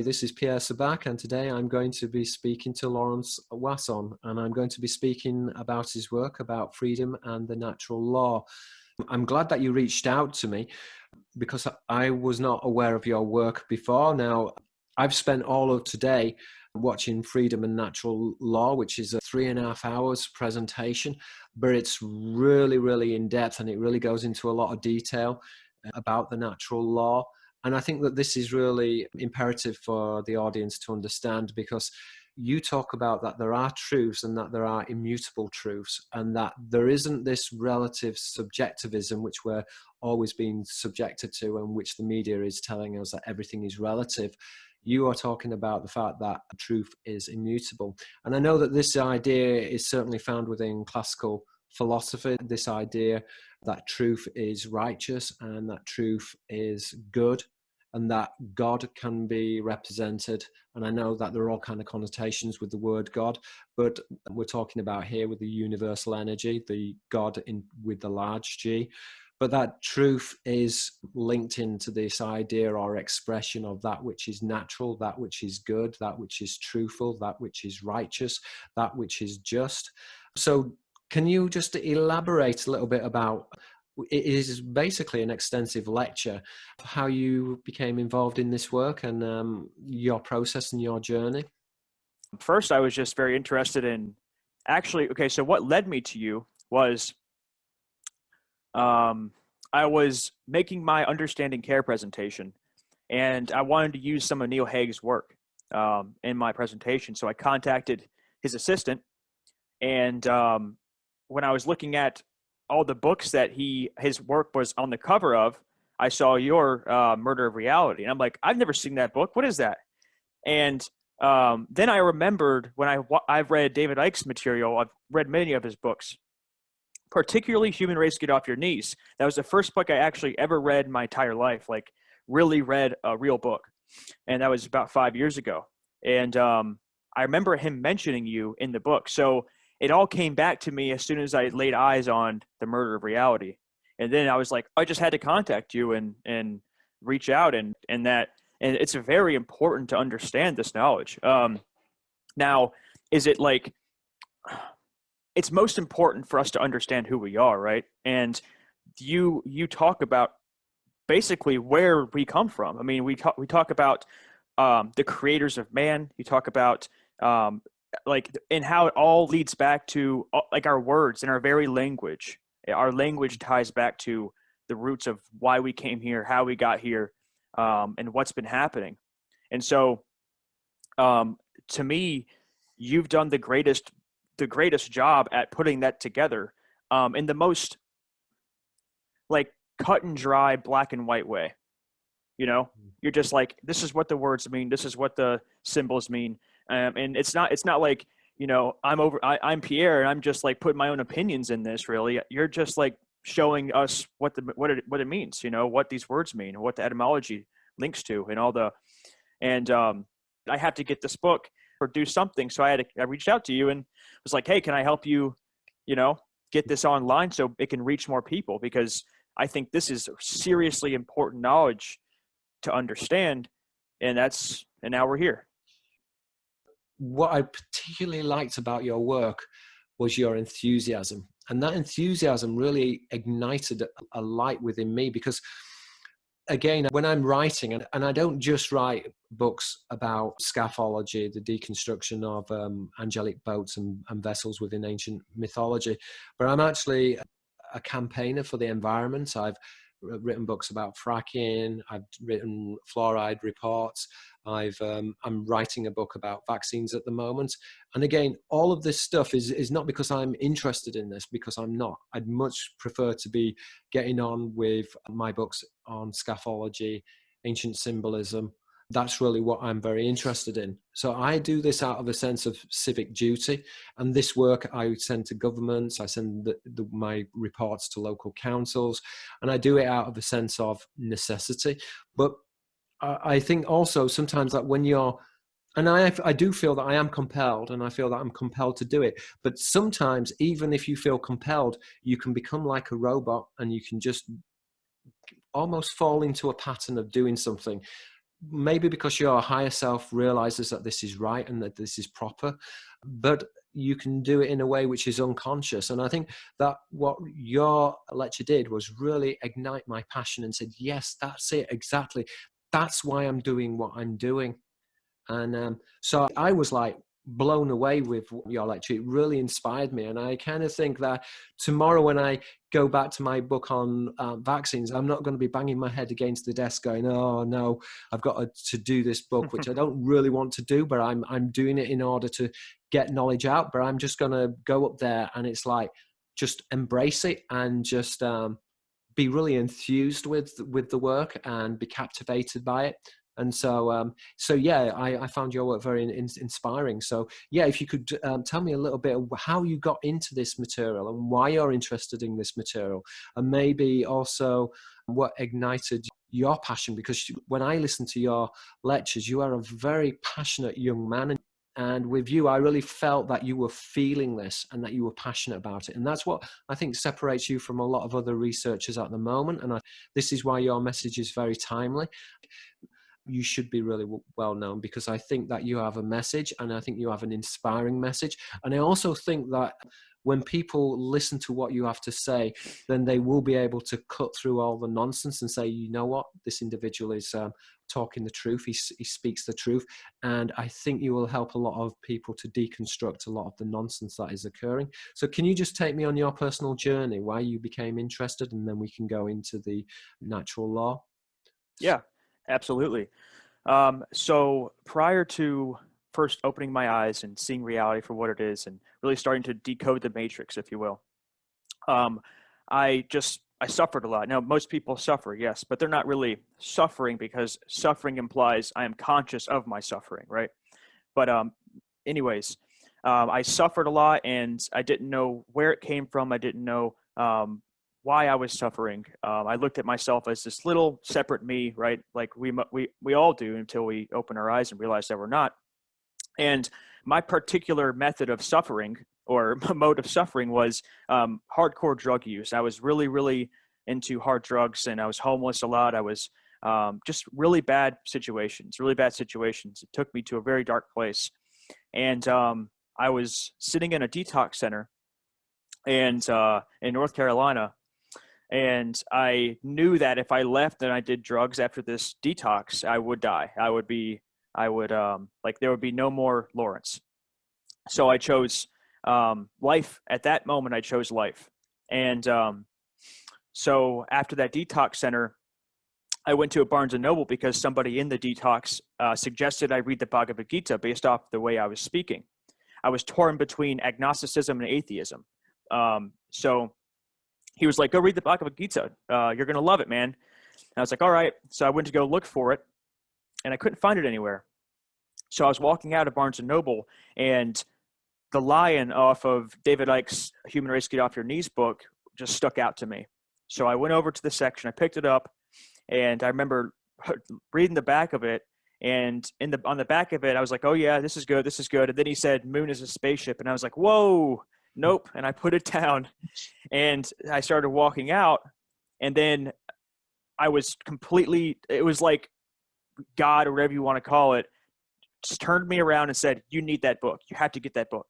this is Pierre Sabak, and today I'm going to be speaking to Lawrence Wasson, and I'm going to be speaking about his work about freedom and the natural law. I'm glad that you reached out to me because I was not aware of your work before. Now, I've spent all of today watching Freedom and Natural Law, which is a 3.5 hours presentation, but it's really, really in depth, and it really goes into a lot of detail about the natural law. And I think that this is really imperative for the audience to understand, because you talk about that there are truths and that there are immutable truths, and that there isn't this relative subjectivism which we're always being subjected to, and which the media is telling us that everything is relative. You are talking about the fact that truth is immutable. And I know that this idea is certainly found within classical philosophy, this idea that truth is righteous and that truth is good, and that God can be represented. And I know that there are all kinds of connotations with the word God, but we're talking about here with the universal energy, the God with the large G. But that truth is linked into this idea or expression of that which is natural, that which is good, that which is truthful, that which is righteous, that which is just. So can you just elaborate a little bit about, it is basically an extensive lecture, how you became involved in this work and your process and your journey? First, I was just very interested in so what led me to you was I was making my understanding care presentation, and I wanted to use some of Neil Haig's work in my presentation. So I contacted his assistant, and when I was looking at all the books that his work was on the cover of, I saw your Murder of Reality, and I'm like, I've never seen that book. What is that? And then I remembered when I've read David Icke's material. I've read many of his books, particularly Human Race Get Off Your Knees. That was the first book I actually ever read in my entire life, like really read a real book. And that was about 5 years ago. And I remember him mentioning you in the book. So it all came back to me as soon as I laid eyes on the Murder of Reality. And then I was like, I just had to contact you and reach out, and it's very important to understand this knowledge. Now, is it like, it's most important for us to understand who we are, right? And you talk about basically where we come from. I mean, we talk about the creators of man. You talk about and how it all leads back to like our words and our very language. Our language ties back to the roots of why we came here, how we got here, and what's been happening. And so, to me, you've done the greatest job at putting that together in the most like cut and dry, black and white way. You know, you're just like, this is what the words mean, this is what the symbols mean, and it's not like, you know, I'm Pierre and I'm just like putting my own opinions in this. Really, you're just like showing us what it means. You know, what these words mean, what the etymology links to, and all the. And I have to get this book or do something, so I reached out to you and was like, hey, can I help you, you know, get this online so it can reach more people, because I think this is seriously important knowledge to understand, and now we're here. What I particularly liked about your work was your enthusiasm, and that enthusiasm really ignited a light within me, because again, when I'm writing, and I don't just write books about scafology, the deconstruction of angelic boats and vessels within ancient mythology, but I'm actually a campaigner for the environment. I've written books about fracking. I've written fluoride reports. I'm writing a book about vaccines at the moment. And again, all of this stuff is not because I'm interested in this, because I'm not. I'd much prefer to be getting on with my books on scafology, ancient symbolism. That's really what I'm very interested in. So I do this out of a sense of civic duty. And this work I send to governments, I send my reports to local councils, and I do it out of a sense of necessity. But I think also sometimes that when you're, and I do feel that I am compelled, and I feel that I'm compelled to do it. But sometimes, even if you feel compelled, you can become like a robot, and you can just almost fall into a pattern of doing something. maybe because your higher self realizes that this is right and that this is proper, but you can do it in a way which is unconscious. And I think that what your lecture did was really ignite my passion and said, yes, that's it, exactly. That's why I'm doing what I'm doing. And so I was like blown away with your lecture. It really inspired me. And I kind of think that tomorrow when I go back to my book on vaccines, I'm not going to be banging my head against the desk going, oh no, I've got to do this book, which I don't really want to do, but I'm doing it in order to get knowledge out. But I'm just going to go up there and it's like, just embrace it and just be really enthused with the work and be captivated by it. And so, yeah, I found your work very inspiring. So, yeah, if you could tell me a little bit of how you got into this material and why you're interested in this material, and maybe also what ignited your passion. Because when I listen to your lectures, you are a very passionate young man. And with you, I really felt that you were feeling this and that you were passionate about it. And that's what I think separates you from a lot of other researchers at the moment. And this is why your message is very timely. You should be really well known, because I think that you have a message, and I think you have an inspiring message. And I also think that when people listen to what you have to say, then they will be able to cut through all the nonsense and say, you know what, this individual is talking the truth. He speaks the truth. And I think you will help a lot of people to deconstruct a lot of the nonsense that is occurring. So can you just take me on your personal journey, why you became interested, and then we can go into the natural law? Yeah, absolutely. So prior to first opening my eyes and seeing reality for what it is and really starting to decode the matrix, if you will, I suffered a lot. Now, most people suffer, yes, but they're not really suffering, because suffering implies I am conscious of my suffering, right? But anyways, I suffered a lot, and I didn't know where it came from. I didn't know why I was suffering. I looked at myself as this little separate me, right? Like we all do, until we open our eyes and realize that we're not. And my particular method of suffering, or mode of suffering, was hardcore drug use. I was really, really into hard drugs, and I was homeless a lot. I was just really bad situations. It took me to a very dark place. And I was sitting in a detox center and in North Carolina. And I knew that if I left and I did drugs after this detox, I would die. there would be no more Lawrence. So I chose life. At that moment, I chose life. And so after that detox center, I went to a Barnes & Noble because somebody in the detox suggested I read the Bhagavad Gita based off the way I was speaking. I was torn between agnosticism and atheism. So he was like, go read the Bhagavad Gita. You're going to love it, man. And I was like, all right. So I went to go look for it, and I couldn't find it anywhere. So I was walking out of Barnes & Noble, and the lion off of David Icke's Human Race Get Off Your Knees book just stuck out to me. So I went over to the section. I picked it up, and I remember reading the back of it. And on the back of it, I was like, oh, yeah, this is good. This is good. And then he said, moon is a spaceship. And I was like, whoa. Nope. And I put it down, and I started walking out, and then I was it was like God, or whatever you want to call it, just turned me around and said, you need that book. You have to get that book.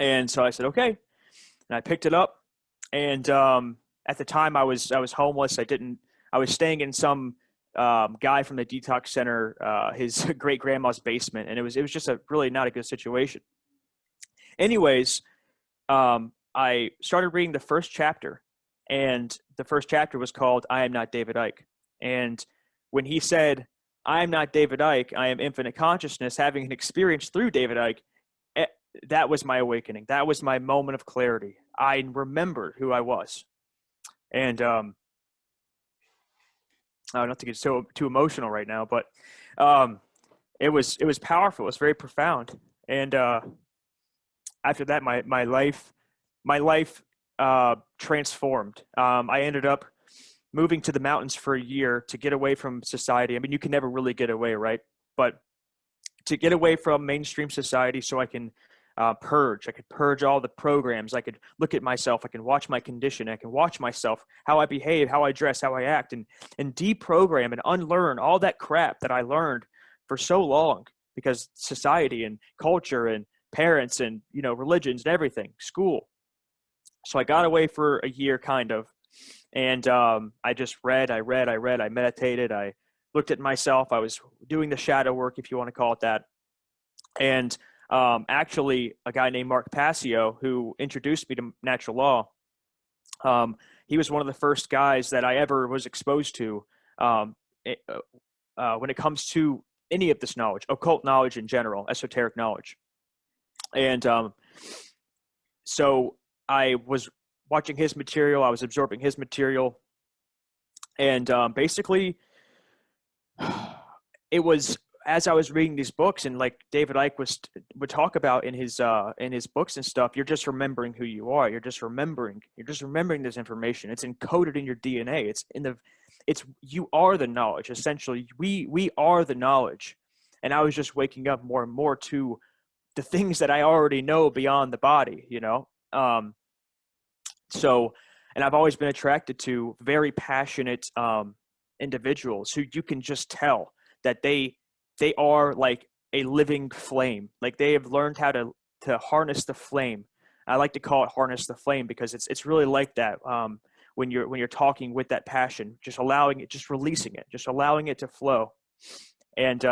And so I said, okay. And I picked it up. And at the time I was homeless. I was staying in some guy from the detox center, his great grandma's basement. And it was just really not a good situation. Anyways, I started reading the first chapter, and the first chapter was called I Am Not David Icke. And when he said, I am not David Icke, I am infinite consciousness, having an experience through David Icke, that was my awakening. That was my moment of clarity. I remembered who I was. And not to get too emotional right now, but it was powerful. It was very profound. And after that, my life transformed. I ended up moving to the mountains for a year to get away from society. I mean, you can never really get away, right? But to get away from mainstream society so I can purge. I could purge all the programs. I could look at myself. I can watch my condition. I can watch myself, how I behave, how I dress, how I act, and deprogram and unlearn all that crap that I learned for so long because society and culture and parents and, religions and everything, school. So I got away for a year kind of. And I just read, I meditated, I looked at myself. I was doing the shadow work, if you want to call it that. And actually, a guy named Mark Passio, who introduced me to natural law, he was one of the first guys that I ever was exposed to when it comes to any of this knowledge, occult knowledge in general, esoteric knowledge. And so I was watching his material, I was absorbing his material, and basically it was as I was reading these books, and like David Icke would talk about in his books and stuff, you're just remembering who you are. You're just remembering this information. It's encoded in your DNA. You are the knowledge. Essentially, we are the knowledge. And I was just waking up more and more to the things that I already know beyond the body, So, and I've always been attracted to very passionate individuals who you can just tell that they are like a living flame. Like they have learned how to harness the flame. I like to call it harness the flame because it's really like that when you're talking with that passion, just allowing it, just releasing it, just allowing it to flow. And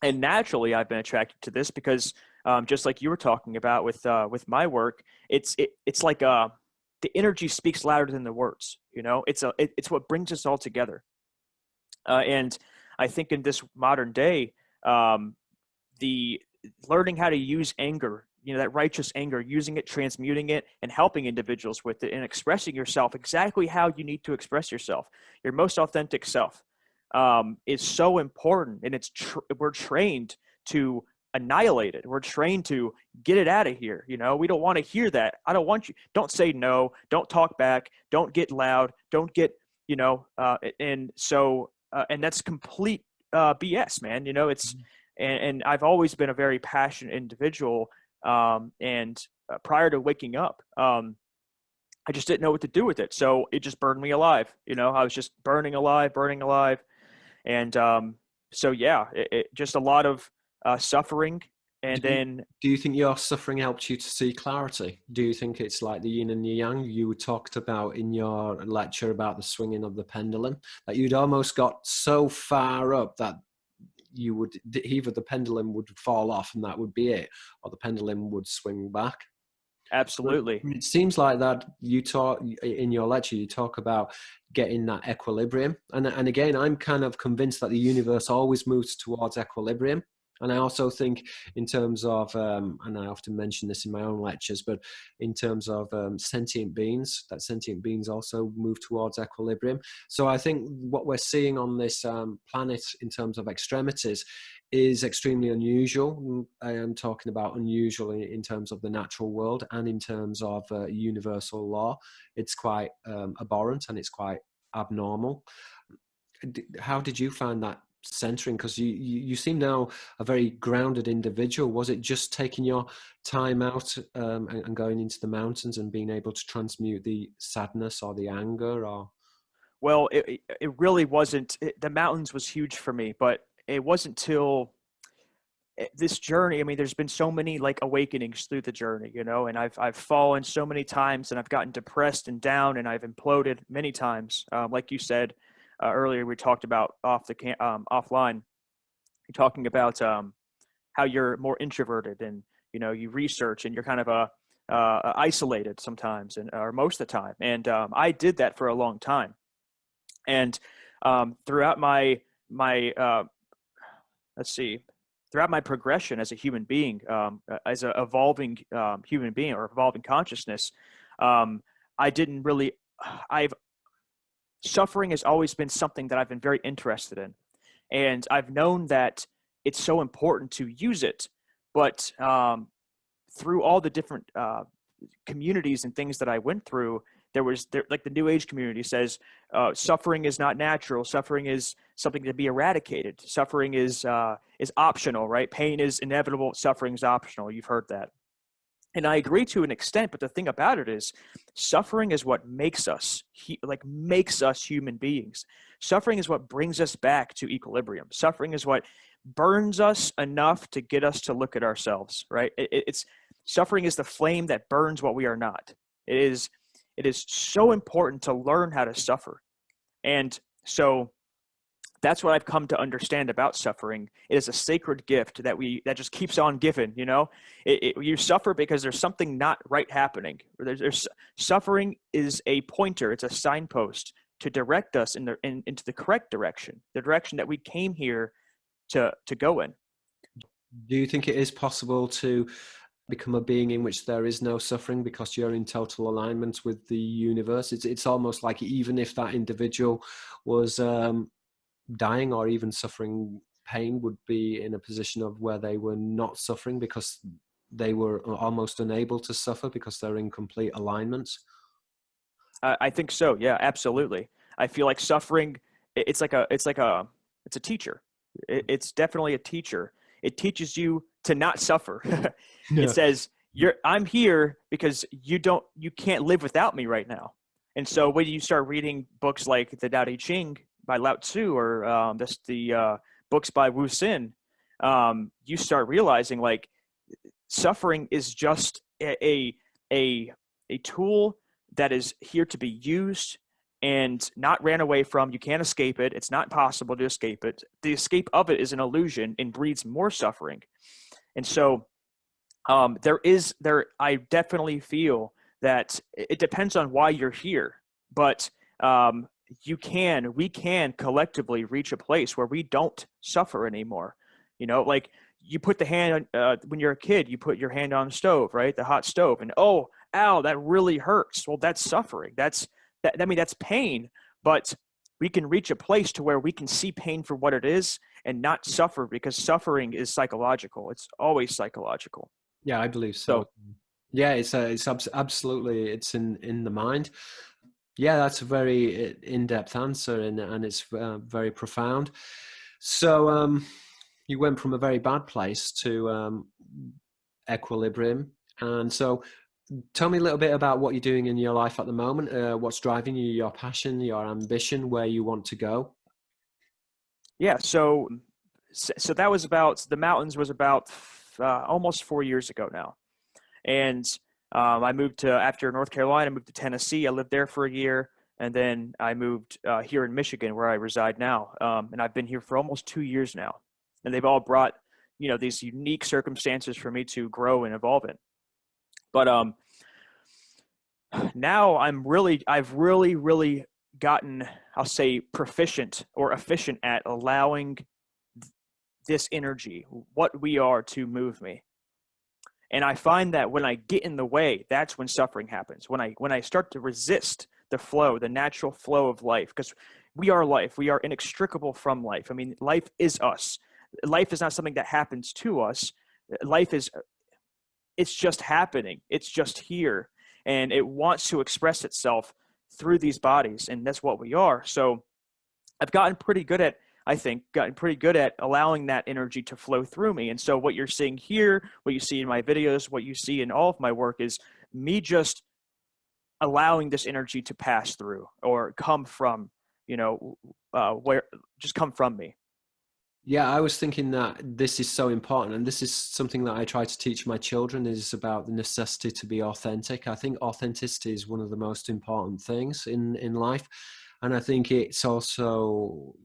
naturally I've been attracted to this because just like you were talking about with my work, it's like the energy speaks louder than the words. It's what brings us all together. And I think in this modern day, the learning how to use anger, that righteous anger, using it, transmuting it, and helping individuals with it, and expressing yourself exactly how you need to express yourself, your most authentic self, is so important. And we're trained to annihilate it. We're trained to get it out of here. We don't want to hear that. I don't want you. Don't say no. Don't talk back. Don't get loud. Don't get, and so. And that's complete BS, man. It's and I've always been a very passionate individual. And prior to waking up, I just didn't know what to do with it. So it just burned me alive. I was just burning alive. And so, yeah, it just a lot of suffering. And do you think your suffering helped you to see clarity? Do you think it's like the yin and the yang you talked about in your lecture about the swinging of the pendulum, that you'd almost got so far up that you would either the pendulum would fall off and that would be it, or the pendulum would swing back? Absolutely. It seems like that you talk in your lecture, you talk about getting that equilibrium. And again, I'm kind of convinced that the universe always moves towards equilibrium. And I also think in terms of, and I often mention this in my own lectures, but in terms of sentient beings, that sentient beings also move towards equilibrium. So I think what we're seeing on this planet in terms of extremities is extremely unusual. I am talking about unusual in terms of the natural world and in terms of universal law. It's quite abhorrent and it's quite abnormal. How did you find that centering? Because you seem now a very grounded individual. Was it just taking your time out and going into the mountains and being able to transmute the sadness or the anger? Or well, it really wasn't. The mountains was huge for me, but it wasn't till this journey. I mean, there's been so many like awakenings through the journey, and I've fallen so many times, and I've gotten depressed and down, and I've imploded many times. Like you said earlier, we talked about offline. You're talking about how you're more introverted, and you research, and you're kind of isolated sometimes, or most of the time. And I did that for a long time, and throughout my throughout my progression as a human being, as an evolving human being or evolving consciousness, I didn't really. Suffering has always been something that I've been very interested in. And I've known that it's so important to use it. But through all the different communities and things that I went through, like the New Age community says, suffering is not natural. Suffering is something to be eradicated. Suffering is optional, right? Pain is inevitable. Suffering is optional. You've heard that. And I agree to an extent, but the thing about it is suffering is what makes us makes us human beings. Suffering is what brings us back to equilibrium. Suffering is what burns us enough to get us to look at ourselves, right? It's suffering is the flame that burns what we are not. It is so important to learn how to suffer. And so that's what I've come to understand about suffering. It is a sacred gift that just keeps on giving. You know, you suffer because there's something not right happening. Suffering is a pointer. It's a signpost to direct us into the correct direction, the direction that we came here to go in. Do you think it is possible to become a being in which there is no suffering because you're in total alignment with the universe? It's almost like even if that individual was dying or even suffering pain, would be in a position of where they were not suffering because they were almost unable to suffer because they're in complete alignment. I think so. Yeah, absolutely. I feel like suffering, it's a teacher. It's definitely a teacher. It teaches you to not suffer. It Yeah. says, I'm here because you can't live without me right now. And so when you start reading books like the Tao Te Ching by Lao Tzu, or the books by Wasson, you start realizing like suffering is just a tool that is here to be used and not ran away from. You can't escape it. It's not possible to escape it. The escape of it is an illusion and breeds more suffering. And so I definitely feel that it depends on why you're here, but we can collectively reach a place where we don't suffer anymore. You know, like you put the hand when you're a kid, you put your hand on the stove, right? The hot stove, and oh, ow, that really hurts. Well, that's suffering. That's pain, but we can reach a place to where we can see pain for what it is and not suffer, because suffering is psychological. It's always psychological. Yeah, I believe so. So Yeah, absolutely, it's in the mind. Yeah, that's a very in-depth answer, and it's very profound. So you went from a very bad place to equilibrium, and so tell me a little bit about what you're doing in your life at the moment. What's driving you, your passion, your ambition, where you want to go? yeah, so that was about the mountains was about almost 4 years ago now. And I moved to, after North Carolina, I moved to Tennessee. I lived there for a year. And then I moved here in Michigan, where I reside now. And I've been here for almost 2 years now. And they've all brought, these unique circumstances for me to grow and evolve in. But now I've really gotten, I'll say, proficient or efficient at allowing this energy, what we are, to move me. And I find that when I get in the way, that's when suffering happens. When I start to resist the flow, the natural flow of life, because we are life. We are inextricable from life. I mean, life is us. Life is not something that happens to us. It's just happening. It's just here. And it wants to express itself through these bodies. And that's what we are. So I've gotten pretty good at allowing that energy to flow through me. And so what you're seeing here, what you see in my videos, what you see in all of my work is me just allowing this energy to pass through or come from, come from me. Yeah, I was thinking that this is so important, and this is something that I try to teach my children, is about the necessity to be authentic. I think authenticity is one of the most important things in life. And I think it's also,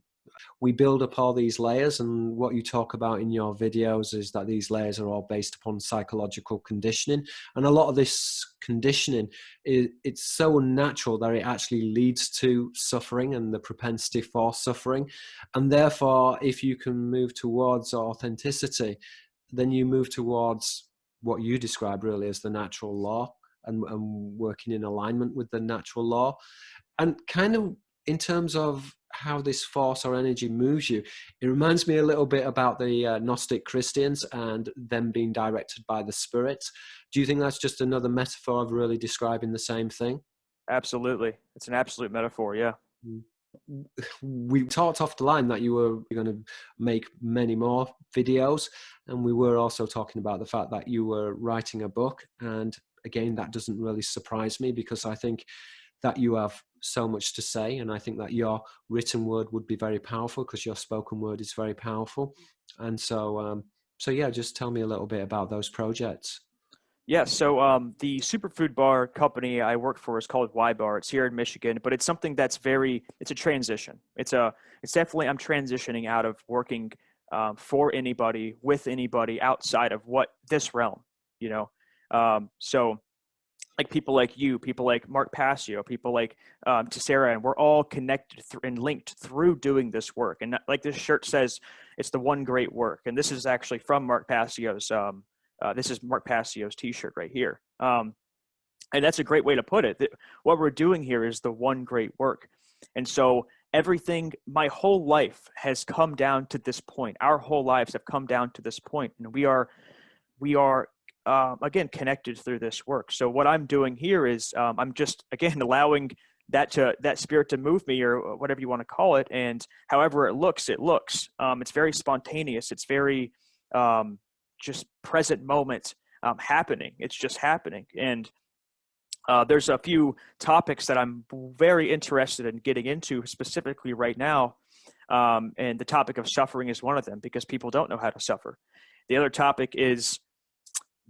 we build up all these layers, and what you talk about in your videos is that these layers are all based upon psychological conditioning, and a lot of this conditioning it's so unnatural that it actually leads to suffering and the propensity for suffering. And therefore, if you can move towards authenticity, then you move towards what you describe really as the natural law, and working in alignment with the natural law. And kind of in terms of how this force or energy moves you, it reminds me a little bit about the Gnostic Christians and them being directed by the spirits. Do you think that's just another metaphor of really describing the same thing? Absolutely. It's an absolute metaphor. Yeah. Mm. We talked off the line that you were going to make many more videos, and we were also talking about the fact that you were writing a book. And again, that doesn't really surprise me, because I think that you have so much to say, and I think that your written word would be very powerful, because your spoken word is very powerful. And so yeah, just tell me a little bit about those projects. Yeah, so the superfood bar company I work for is called Y Bar. It's here in Michigan, but it's something that's it's a transition. It's definitely, I'm transitioning out of working for anybody, with anybody outside of what this realm, you know. So like people like you, people like Mark Passio, people like Tessera, and we're all connected and linked through doing this work. And like this shirt says, it's the one great work. And this is actually from Mark Passio's. This is Mark Passio's T-shirt right here, and that's a great way to put it. What we're doing here is the one great work, and so everything, my whole life has come down to this point. Our whole lives have come down to this point, and we are again connected through this work. So what I'm doing here is I'm just again allowing that spirit to move me, or whatever you want to call it, and however it looks, it looks. It's very spontaneous. It's very just present moment happening. It's just happening. And there's a few topics that I'm very interested in getting into specifically right now. And the topic of suffering is one of them, because people don't know how to suffer. The other topic is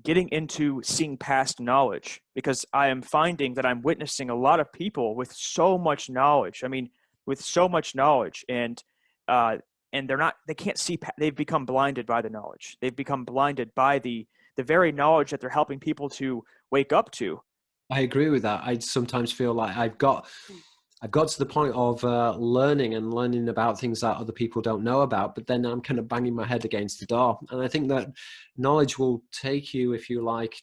getting into seeing past knowledge, because I am finding that I'm witnessing a lot of people with so much knowledge. I mean, with so much knowledge, and they can't see, they've become blinded by the knowledge. They've become blinded by the very knowledge that they're helping people to wake up to. I agree with that. I sometimes feel like I've got to the point of learning about things that other people don't know about, but then I'm kind of banging my head against the door. And I think that knowledge will take you, if you like,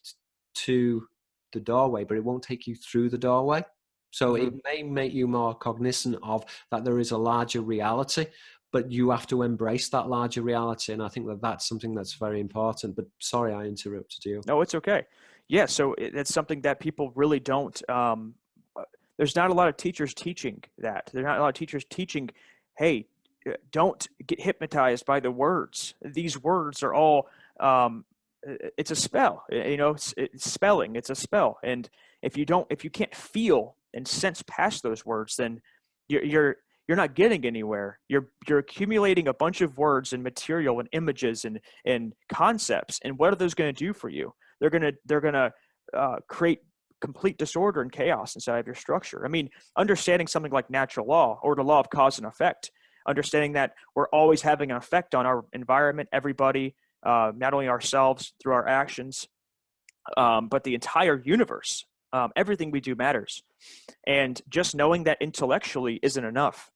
to the doorway, but it won't take you through the doorway. So it may make you more cognizant of that there is a larger reality, but you have to embrace that larger reality. And I think that that's something that's very important. But sorry, I interrupted you. No, it's okay. Yeah, so it's something that people really don't. There's not a lot of teachers teaching that. There's not a lot of teachers teaching, hey, don't get hypnotized by the words. These words are all, it's a spell. It's spelling. It's a spell. And if you can't feel and sense past those words, then you're not getting anywhere. You're accumulating a bunch of words and material and images and concepts. And what are those going to do for you? They're gonna create complete disorder and chaos inside of your structure. I mean, understanding something like natural law, or the law of cause and effect, understanding that we're always having an effect on our environment, everybody, not only ourselves through our actions, but the entire universe. Everything we do matters. And just knowing that intellectually isn't enough.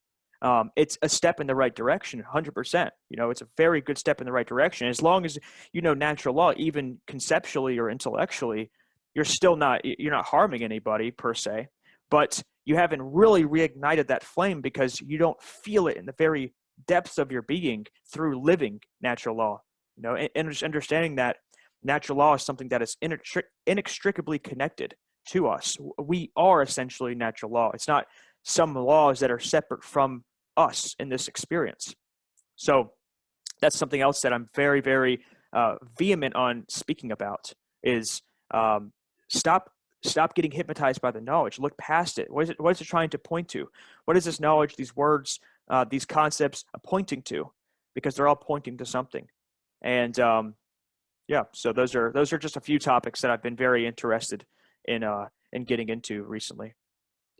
It's a step in the right direction, 100%. It's a very good step in the right direction. As long as you know natural law, even conceptually or intellectually, you're not harming anybody per se, but you haven't really reignited that flame because you don't feel it in the very depths of your being through living natural law. And just understanding that natural law is something that is inextricably connected to us. We are essentially natural law. It's not some laws that are separate from us in this experience. So that's something else that I'm very, very vehement on speaking about is stop getting hypnotized by the knowledge. Look past it. What is it trying to point to? What is this knowledge, these words, these concepts pointing to? Because they're all pointing to something. And yeah, so those are just a few topics that I've been very interested in getting into recently.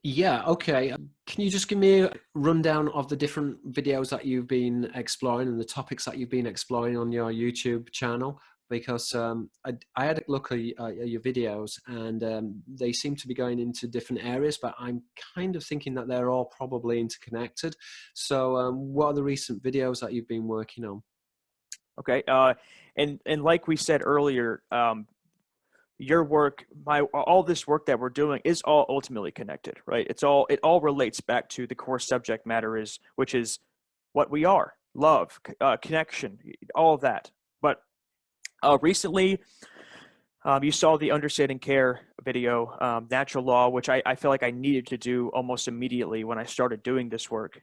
Yeah, okay. Can you just give me a rundown of the different videos that you've been exploring and the topics that you've been exploring on your YouTube channel? Because I had a look at your videos, and they seem to be going into different areas, but I'm kind of thinking that they're all probably interconnected. So what are the recent videos that you've been working on? Okay. And like we said earlier, your work, all this work that we're doing is all ultimately connected, right? It all relates back to the core subject matter which is what we are, love, connection, all of that. But recently, You saw the Understanding Care video, Natural Law, which I feel like I needed to do almost immediately when I started doing this work.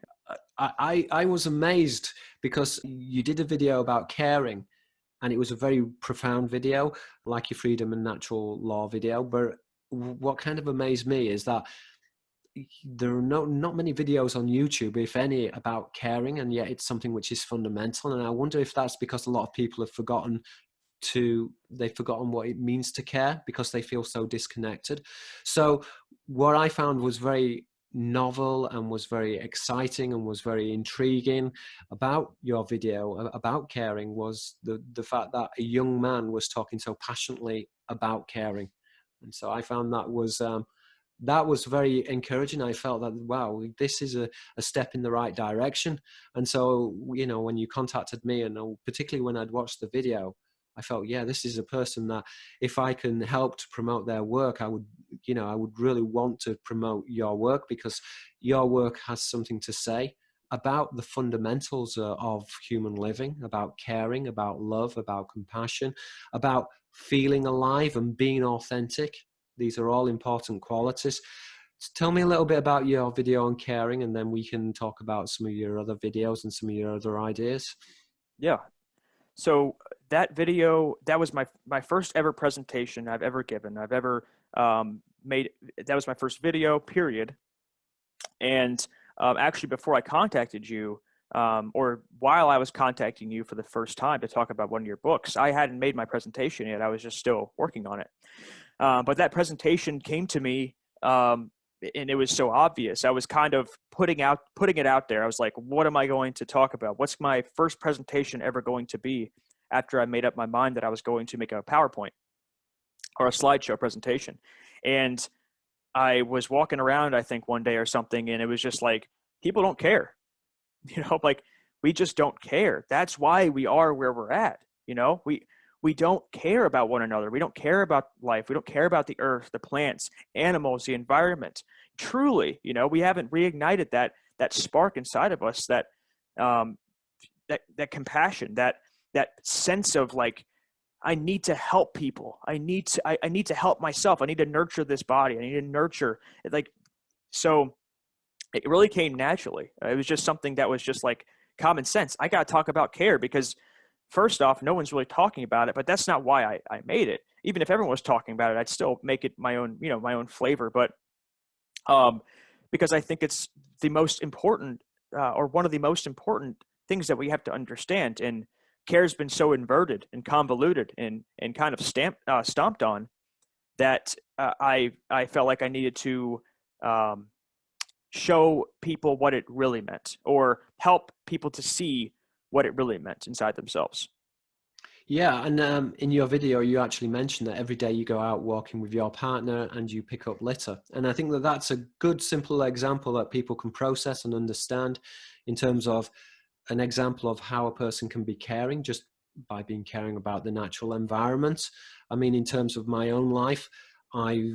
I was amazed because you did a video about caring, and it was a very profound video, like your freedom and natural law video. But what kind of amazed me is that there are not many videos on YouTube, if any, about caring, and yet it's something which is fundamental. And I wonder if that's because a lot of people have they've forgotten what it means to care because they feel so disconnected. So what I found was very novel and was very exciting and was very intriguing about your video about caring was the fact that a young man was talking so passionately about caring. And so I found that was very encouraging. I felt that, wow, this is a step in the right direction. And so, you know, when you contacted me, and particularly when I'd watched the video, I felt, yeah, this is a person that if I can help to promote their work, I would really want to promote your work, because your work has something to say about the fundamentals of human living, about caring, about love, about compassion, about feeling alive and being authentic. These are all important qualities. Tell me a little bit about your video on caring, and then we can talk about some of your other videos and some of your other ideas. Yeah. So that video, that was my first ever presentation I've ever given. I've ever made. That was my first video, period. And actually, before I contacted you, or while I was contacting you for the first time to talk about one of your books, I hadn't made my presentation yet. I was just still working on it. But that presentation came to me, and it was so obvious. I was kind of putting it out there. I was like, what am I going to talk about? What's my first presentation ever going to be after I made up my mind that I was going to make a PowerPoint or a slideshow presentation? And I was walking around, I think one day or something, and it was just like, people don't care, like we just don't care. That's why we are where we're at. We don't care about one another. We don't care about life. We don't care about the earth, the plants, animals, the environment. Truly, we haven't reignited that spark inside of us, that compassion, that sense of like, I need to help people. I need to help myself. I need to nurture this body. I need to nurture it. So it really came naturally. It was just something that was just like common sense. I got to talk about care because, first off, no one's really talking about it, but that's not why I made it. Even if everyone was talking about it, I'd still make it my own, my own flavor. But because I think it's the most important, or one of the most important things that we have to understand. And care has been so inverted and convoluted and kind of stomped on that I felt like I needed to show people what it really meant, or help people to see what it really meant inside themselves. Yeah, and in your video, you actually mentioned that every day you go out walking with your partner and you pick up litter. And I think that that's a good, simple example that people can process and understand in terms of an example of how a person can be caring just by being caring about the natural environment. I mean, in terms of my own life, I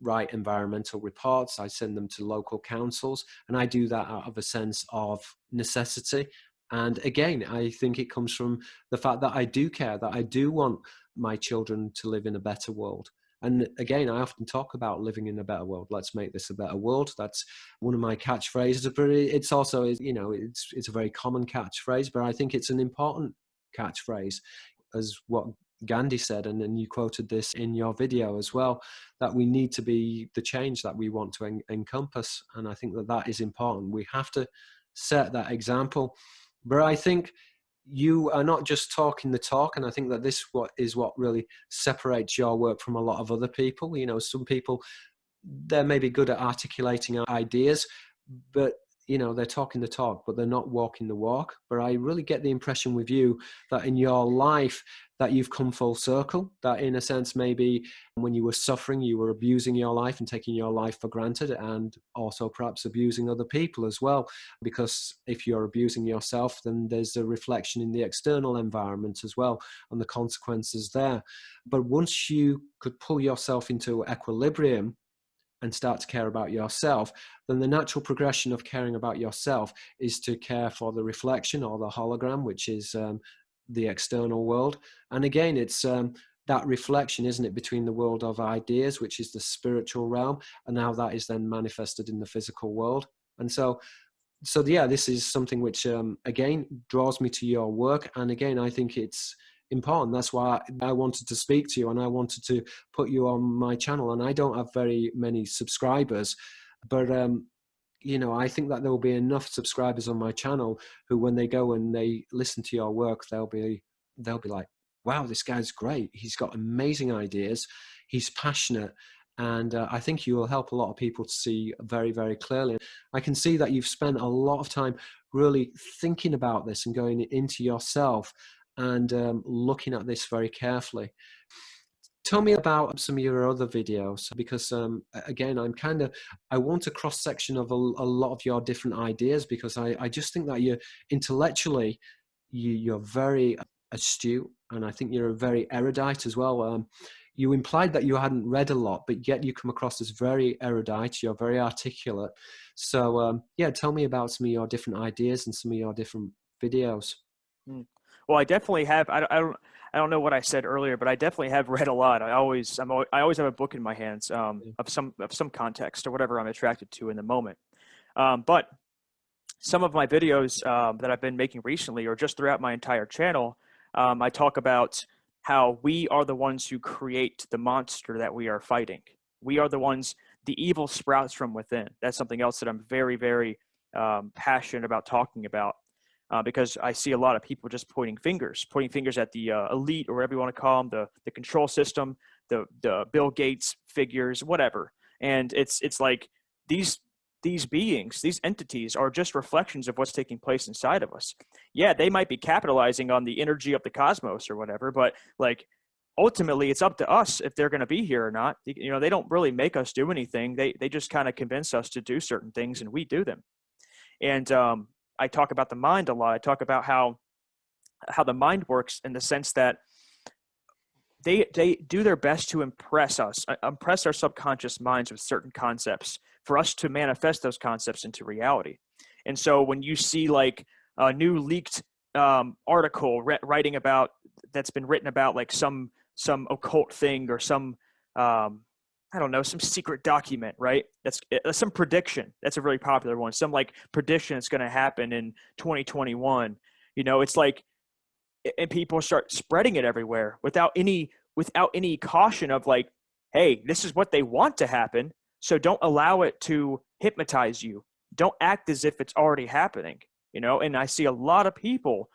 write environmental reports. I send them to local councils, and I do that out of a sense of necessity. And again, I think it comes from the fact that I do care, that I do want my children to live in a better world. And again, I often talk about living in a better world. Let's make this a better world. That's one of my catchphrases, but it's also, it's a very common catchphrase, but I think it's an important catchphrase, as what Gandhi said, and then you quoted this in your video as well, that we need to be the change that we want to encompass. And I think that that is important. We have to set that example. But I think you are not just talking the talk, and I think that this is what really separates your work from a lot of other people. Some people, they're maybe good at articulating ideas, but they're talking the talk, but they're not walking the walk. But I really get the impression with you that in your life that you've come full circle, that in a sense, maybe when you were suffering, you were abusing your life and taking your life for granted, and also perhaps abusing other people as well. Because if you're abusing yourself, then there's a reflection in the external environment as well, and the consequences there. But once you could pull yourself into equilibrium and start to care about yourself, then the natural progression of caring about yourself is to care for the reflection or the hologram, which is the external world. And again, it's that reflection, isn't it, between the world of ideas, which is the spiritual realm, and how that is then manifested in the physical world. And so yeah, this is something which again draws me to your work, and again I think it's important. That's why I wanted to speak to you, and I wanted to put you on my channel. And I don't have very many subscribers, but you know, I think that there will be enough subscribers on my channel who, when they go and they listen to your work, they'll be like, wow, this guy's great. He's got amazing ideas. He's passionate. And I think you will help a lot of people to see very, very clearly. I can see that you've spent a lot of time really thinking about this and going into yourself and looking at this very carefully. Tell me about some of your other videos, because again, I want a cross section of a lot of your different ideas, because I just think that you're intellectually, you're very astute, and I think you're very erudite as well. You implied that you hadn't read a lot, but yet you come across as very erudite. You're very articulate. So yeah, tell me about some of your different ideas and some of your different videos. Well, I definitely have. I don't know what I said earlier, but I definitely have read a lot. I always have a book in my hands of some context or whatever I'm attracted to in the moment. But some of my videos that I've been making recently, or just throughout my entire channel, I talk about how we are the ones who create the monster that we are fighting. We are the ones, the evil sprouts from within. That's something else that I'm very, very passionate about talking about. Because I see a lot of people just pointing fingers at the elite, or whatever you want to call them, the control system, the Bill Gates figures, whatever. And it's like these beings, these entities are just reflections of what's taking place inside of us. Yeah, they might be capitalizing on the energy of the cosmos or whatever, but like ultimately it's up to us if they're going to be here or not. You know, they don't really make us do anything. They just kind of convince us to do certain things, and we do them. And I talk about the mind a lot. I talk about how the mind works, in the sense that they do their best to impress us, impress our subconscious minds with certain concepts for us to manifest those concepts into reality. And so when you see like a new leaked article writing about, that's been written about like some occult thing, or some I don't know, some secret document, right? That's some prediction. That's a really popular one. Some like prediction that's going to happen in 2021. You know, it's like, and people start spreading it everywhere without any caution of like, hey, this is what they want to happen. So don't allow it to hypnotize you. Don't act as if it's already happening, you know? And I see a lot of people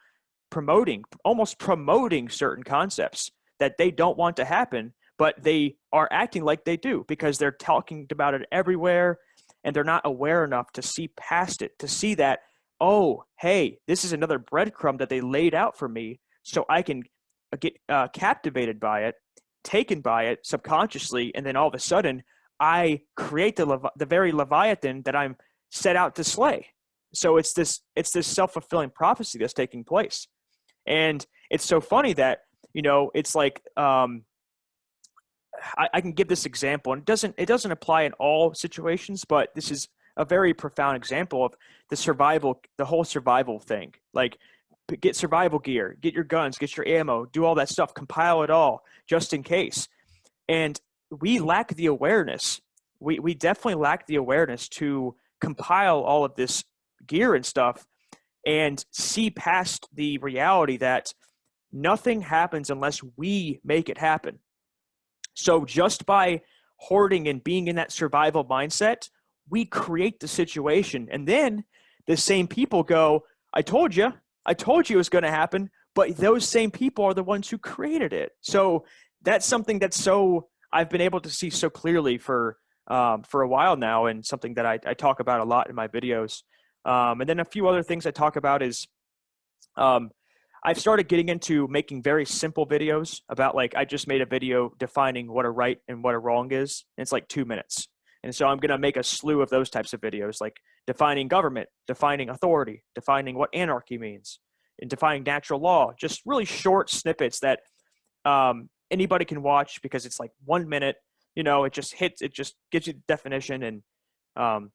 almost promoting certain concepts that they don't want to happen, but they are acting like they do, because they're talking about it everywhere, and they're not aware enough to see past it, to see that, oh, hey, this is another breadcrumb that they laid out for me, so I can get captivated by it, taken by it subconsciously, and then all of a sudden I create the very Leviathan that I'm set out to slay. So it's this self-fulfilling prophecy that's taking place. And it's so funny that, you know, it's like I can give this example, and it doesn't apply in all situations, but this is a very profound example of the whole survival thing. Like, get survival gear, get your guns, get your ammo, do all that stuff, compile it all just in case. And we lack the awareness. We definitely lack the awareness to compile all of this gear and stuff and see past the reality that nothing happens unless we make it happen. So just by hoarding and being in that survival mindset, we create the situation. And then the same people go, I told you it was going to happen. But those same people are the ones who created it. So that's something that's I've been able to see so clearly for a while now, and something that I talk about a lot in my videos. And then a few other things I talk about is I've started getting into making very simple videos about, like, I just made a video defining what a right and what a wrong is. And it's like 2 minutes. And so I'm going to make a slew of those types of videos, like defining government, defining authority, defining what anarchy means, and defining natural law. Just really short snippets that anybody can watch, because it's like 1 minute, you know, it just gives you the definition. And I'm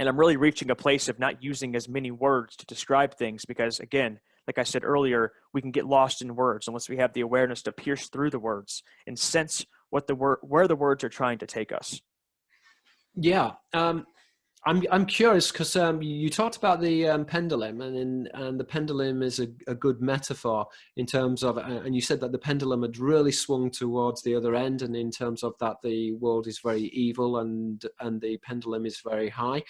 really reaching a place of not using as many words to describe things, because again, like I said earlier, we can get lost in words unless we have the awareness to pierce through the words and sense what where the words are trying to take us. Yeah. I'm curious because you talked about the pendulum, and the pendulum is a good metaphor in terms of, and you said that the pendulum had really swung towards the other end, and in terms of that, the world is very evil and the pendulum is very high.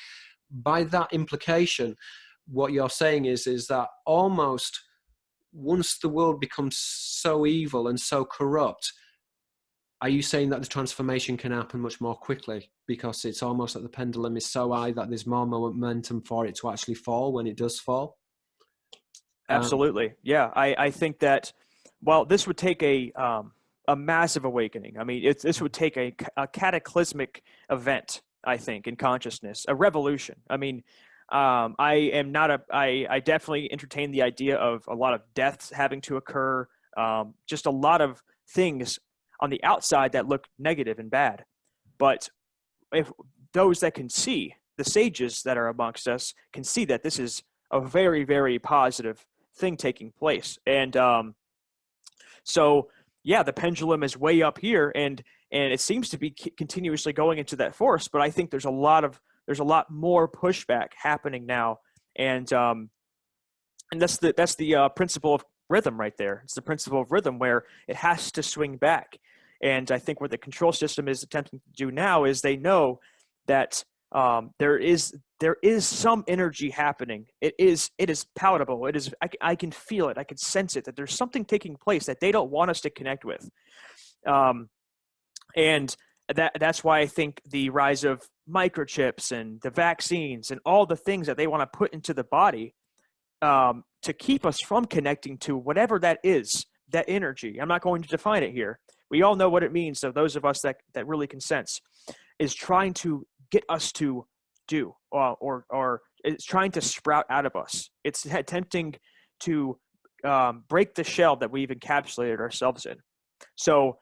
By that implication, what you're saying is that almost once the world becomes so evil and so corrupt, are you saying that the transformation can happen much more quickly because it's almost like the pendulum is so high that there's more momentum for it to actually fall when it does fall? Absolutely. Yeah. I think that, well, this would take a massive awakening. I mean, this would take a cataclysmic event, I think, in consciousness, a revolution. I mean, I definitely entertain the idea of a lot of deaths having to occur, just a lot of things on the outside that look negative and bad. But if those that can see, the sages that are amongst us, can see that this is a very, very positive thing taking place. And so, yeah, the pendulum is way up here, and it seems to be continuously going into that force. But I think there's a lot more pushback happening now, and that's the principle of rhythm right there. It's the principle of rhythm where it has to swing back. And I think what the control system is attempting to do now is they know that there is some energy happening. It is palatable. I can feel it. I can sense it, that there's something taking place that they don't want us to connect with. And that's why I think the rise of microchips and the vaccines and all the things that they want to put into the body to keep us from connecting to whatever that is, that energy. I'm not going to define it here. We all know what it means. So those of us that really can sense, is trying to get us to do, or it's trying to sprout out of us. It's attempting to break the shell that we've encapsulated ourselves in. So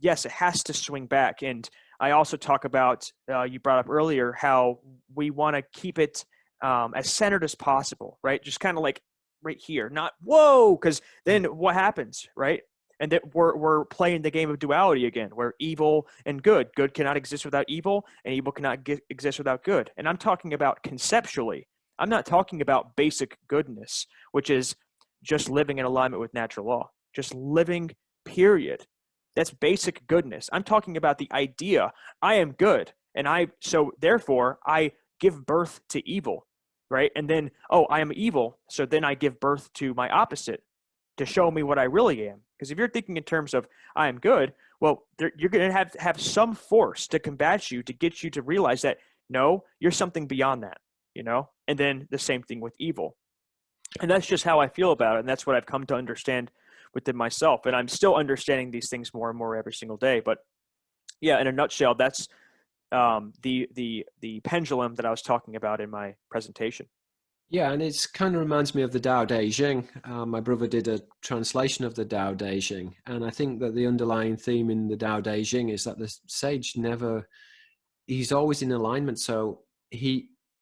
yes, it has to swing back. And I also talk about, you brought up earlier, how we want to keep it as centered as possible, right? Just kind of like right here, not whoa, because then what happens, right? And that we're playing the game of duality again, where evil and good cannot exist without evil, and evil cannot exist without good. And I'm talking about conceptually. I'm not talking about basic goodness, which is just living in alignment with natural law, just living, period. That's basic goodness. I'm talking about the idea, I am good, and so therefore I give birth to evil, right? And then, oh, I am evil, so then I give birth to my opposite to show me what I really am. Because if you're thinking in terms of I am good, well, you're going to have some force to combat you, to get you to realize that, no, you're something beyond that, And then the same thing with evil. And that's just how I feel about it. And that's what I've come to understand within myself. And I'm still understanding these things more and more every single day. But yeah, in a nutshell, that's the pendulum that I was talking about in my presentation. Yeah, and it's kind of reminds me of the Tao Te Ching. My brother did a translation of the Tao Te Ching, and I think that the underlying theme in the Tao Te Ching is that the sage he's always in alignment. So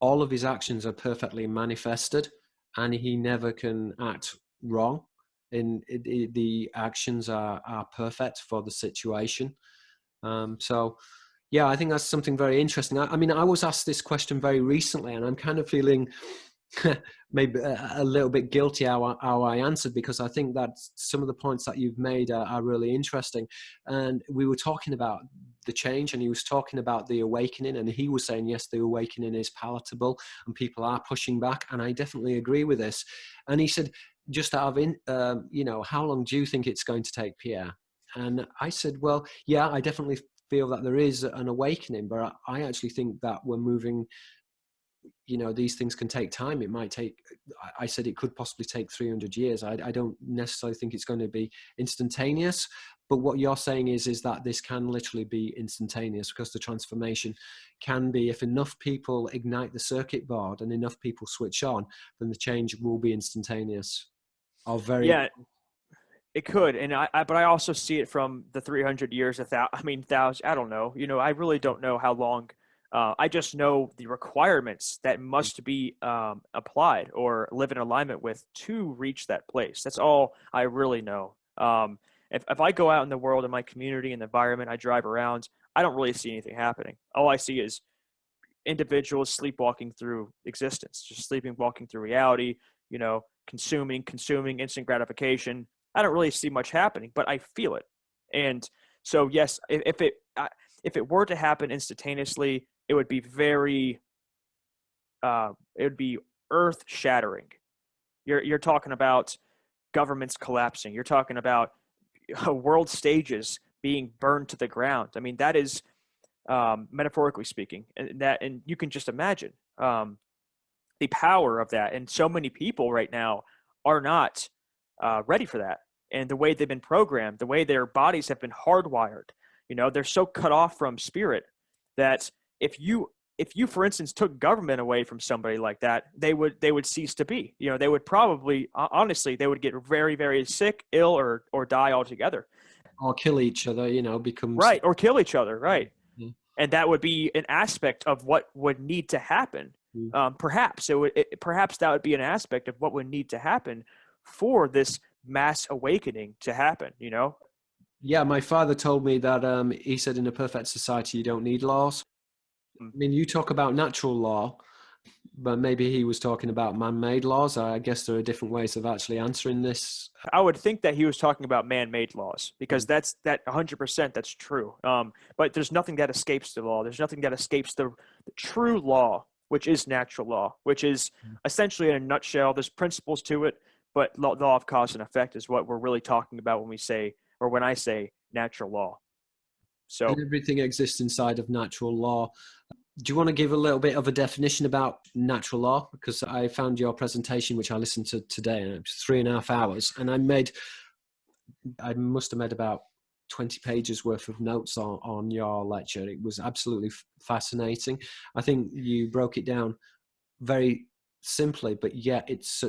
all of his actions are perfectly manifested, and he never can act wrong. The actions are perfect for the situation. So yeah, I think that's something very interesting. I mean, I was asked this question very recently, and I'm kind of feeling maybe a little bit guilty how I answered, because I think that some of the points that you've made are really interesting. And we were talking about the change, and he was talking about the awakening, and he was saying, yes, the awakening is palatable and people are pushing back. And I definitely agree with this. And he said, just out of, how long do you think it's going to take, Pierre? And I said, well, yeah, I definitely feel that there is an awakening, but I actually think that we're moving, these things can take time. It might take, I said it could possibly take 300 years. I don't necessarily think it's going to be instantaneous, but what you're saying is that this can literally be instantaneous, because the transformation can be, if enough people ignite the circuit board and enough people switch on, then the change will be instantaneous. Yeah, it could. And but I also see it from the 300 years, thousand, I don't know, I really don't know how long I just know the requirements that must be applied or live in alignment with to reach that place. That's all I really know. If I go out in the world, in my community, in the environment, I drive around, I don't really see anything happening. All I see is individuals sleepwalking through existence, just sleeping, walking through reality, consuming instant gratification. I don't really see much happening, but I feel it. And so, yes, if it were to happen instantaneously, it would be it would be earth shattering. You're talking about governments collapsing. You're talking about world stages being burned to the ground. I mean, that is metaphorically speaking, and you can just imagine the power of that. And so many people right now are not ready for that. And the way they've been programmed, the way their bodies have been hardwired, they're so cut off from spirit that if you, for instance, took government away from somebody like that, they would cease to be. They would probably, honestly, they would get very, very sick, ill, or die altogether. Or kill each other, becomes Right, or kill each other, right. Yeah. And that would be an aspect of what would need to happen. Perhaps perhaps that would be an aspect of what would need to happen for this mass awakening to happen. Yeah, my father told me that he said in a perfect society you don't need laws. I mean, you talk about natural law, but maybe he was talking about man-made laws. I guess there are different ways of actually answering this. I would think that he was talking about man-made laws, because that 100%, that's true. But there's nothing that escapes the law. There's nothing that escapes the true law, which is natural law, which is essentially, in a nutshell, there's principles to it, but law of cause and effect is what we're really talking about when we say, or when I say, natural law. So and everything exists inside of natural law. Do you want to give a little bit of a definition about natural law? Because I found your presentation, which I listened to today, and it was 3.5 hours, and I must have made about 20 pages worth of notes on your lecture. It was absolutely fascinating. I think you broke it down very simply, but yet it's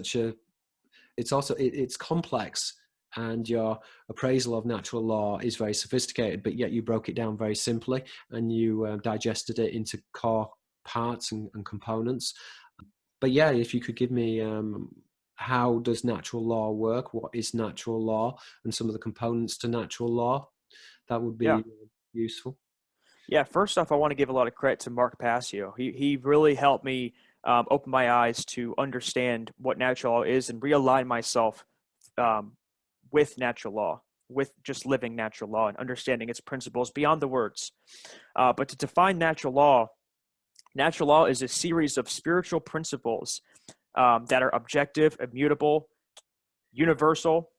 complex, and your appraisal of natural law is very sophisticated, but yet you broke it down very simply, and you digested it into core parts and components. But yeah, if you could give me how does natural law work, what is natural law, and some of the components to natural law, that would be useful. Yeah, first off, I want to give a lot of credit to Mark Passio. He really helped me open my eyes to understand what natural law is and realign myself with natural law, with just living natural law and understanding its principles beyond the words. But to define natural law is a series of spiritual principles that are objective, immutable, universal,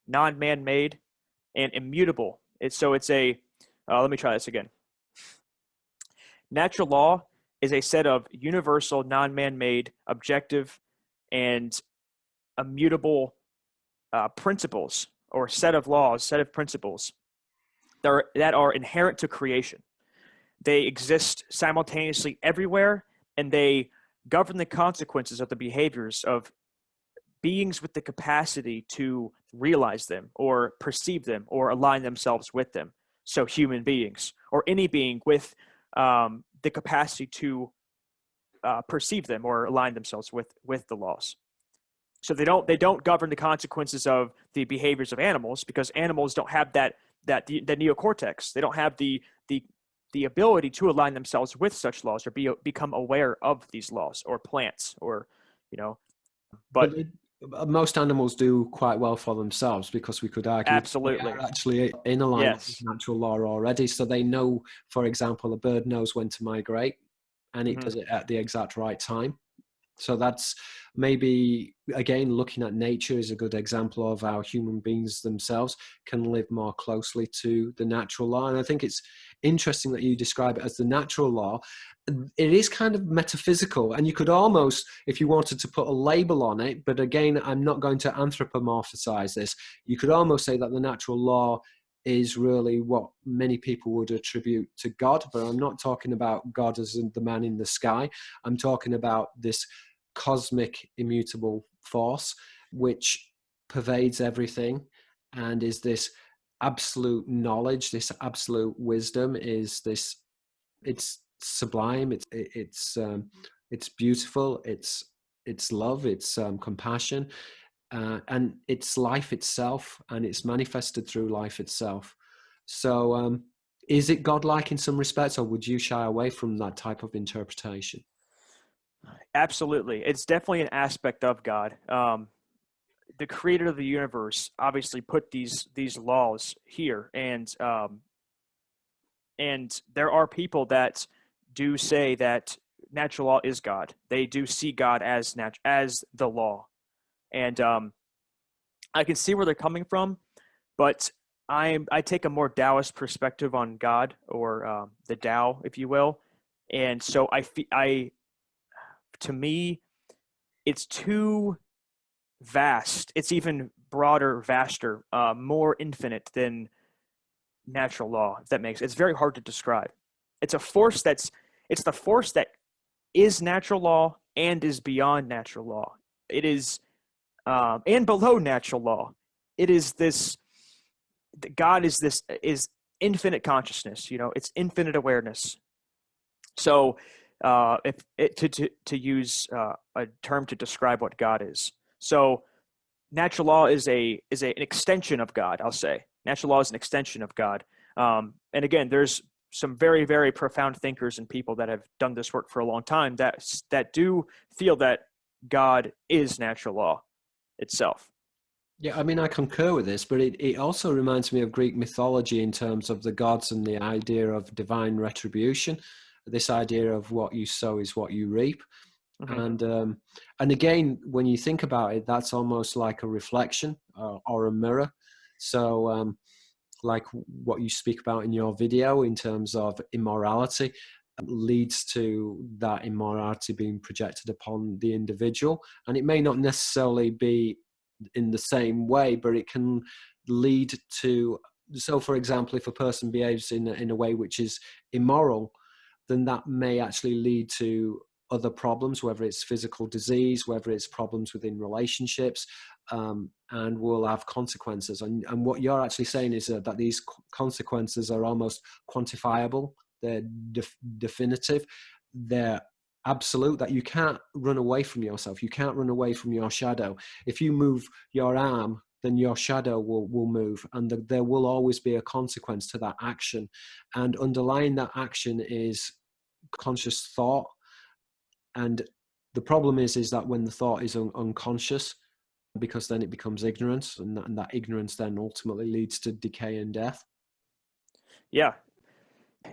non-man-made, and immutable. Let me try this again. Natural law is a set of universal, non-man-made, objective, and immutable principles, or set of principles that are inherent to creation. They exist simultaneously everywhere, and they govern the consequences of the behaviors of beings with the capacity to realize them or perceive them or align themselves with them. So human beings, or any being with the capacity to perceive them or align themselves with the laws. So they don't govern the consequences of the behaviors of animals, because animals don't have the neocortex. They don't have the ability to align themselves with such laws or become aware of these laws, or plants, or but most animals do quite well for themselves, because we could argue absolutely they are actually in alignment yes. with natural law already. So they know, for example, a bird knows when to migrate, and it does it at the exact right time. So that's maybe, again, looking at nature is a good example of how human beings themselves can live more closely to the natural law. And I think it's interesting that you describe it as the natural law. It is kind of metaphysical, and you could almost, if you wanted to put a label on it, but again, I'm not going to anthropomorphize this, you could almost say that the natural law is really what many people would attribute to God. But I'm not talking about God as the man in the sky. I'm talking about this cosmic immutable force which pervades everything, and is this absolute knowledge, this absolute wisdom, it's sublime. It's beautiful. It's love. It's compassion, and it's life itself, and it's manifested through life itself. So, is it godlike in some respects, or would you shy away from that type of interpretation? Absolutely. It's definitely an aspect of God. The creator of the universe obviously put these laws here, and there are people that do say that natural law is God. They do see God as the law, and I can see where they're coming from, but I take a more Taoist perspective on God, or the Tao, if you will, and so I to me it's too vast. It's even broader, vaster, more infinite than natural law. If that makes it's very hard to describe. It's a force it's the force that is natural law and is beyond natural law. It is and below natural law. It is this. God is infinite consciousness. It's infinite awareness. So, if it, to use a term to describe what God is. So, natural law is an extension of God. I'll say natural law is an extension of God. And again, there's some very, very profound thinkers and people that have done this work for a long time that do feel that God is natural law itself. Yeah, I mean, I concur with this, but it also reminds me of Greek mythology in terms of the gods and the idea of divine retribution, this idea of what you sow is what you reap. Mm-hmm. And again, when you think about it, that's almost like a reflection or a mirror. So like what you speak about in your video in terms of immorality leads to that immorality being projected upon the individual. And it may not necessarily be in the same way, but it can lead to, so for example, if a person behaves in a way which is immoral, then that may actually lead to other problems, whether it's physical disease, whether it's problems within relationships, and will have consequences. And what you're actually saying is that these consequences are almost quantifiable, they're definitive, they're absolute, that you can't run away from yourself. You can't run away from your shadow. If you move your arm, then your shadow will move, and there will always be a consequence to that action. And underlying that action is conscious thought. And the problem is that when the thought is unconscious, because then it becomes ignorance, and that ignorance then ultimately leads to decay and death. Yeah.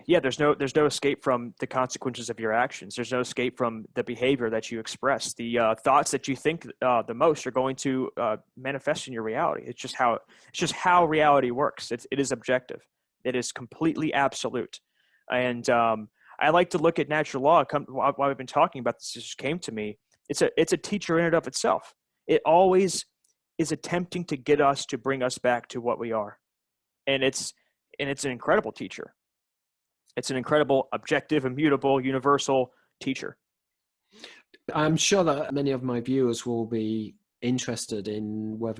Yeah, there's no escape from the consequences of your actions. There's no escape from the behavior that you express. The thoughts that you think the most are going to manifest in your reality. It's just how reality works. It is objective. It is completely absolute. And I like to look at natural law. While we've been talking about this, it just came to me. It's a teacher in and of itself. It always is attempting to get us to bring us back to what we are, and it's an incredible teacher. It's an incredible, objective, immutable, universal teacher. I'm sure that many of my viewers will be interested in what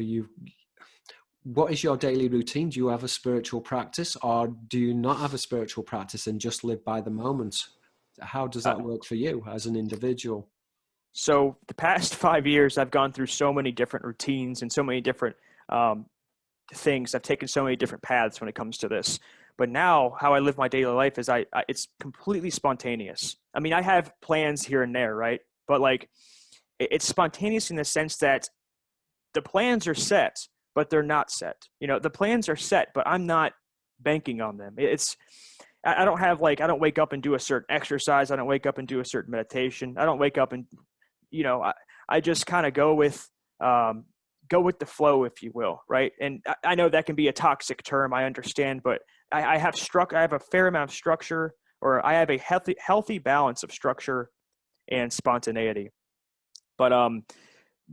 is your daily routine? Do you have a spiritual practice, or do you not have a spiritual practice and just live by the moment? How does that work for you as an individual? So the past 5 years, I've gone through so many different routines and so many different things. I've taken so many different paths when it comes to this. But now how I live my daily life is it's completely spontaneous. I mean, I have plans here and there, right? But like it's spontaneous in the sense that the plans are set, but they're not set. The plans are set, but I'm not banking on them. I don't wake up and do a certain exercise. I don't wake up and do a certain meditation. I don't wake up and, I just kind of go with the flow, if you will. Right. And I know that can be a toxic term. I understand, but I have a fair amount of structure, or I have a healthy balance of structure and spontaneity. But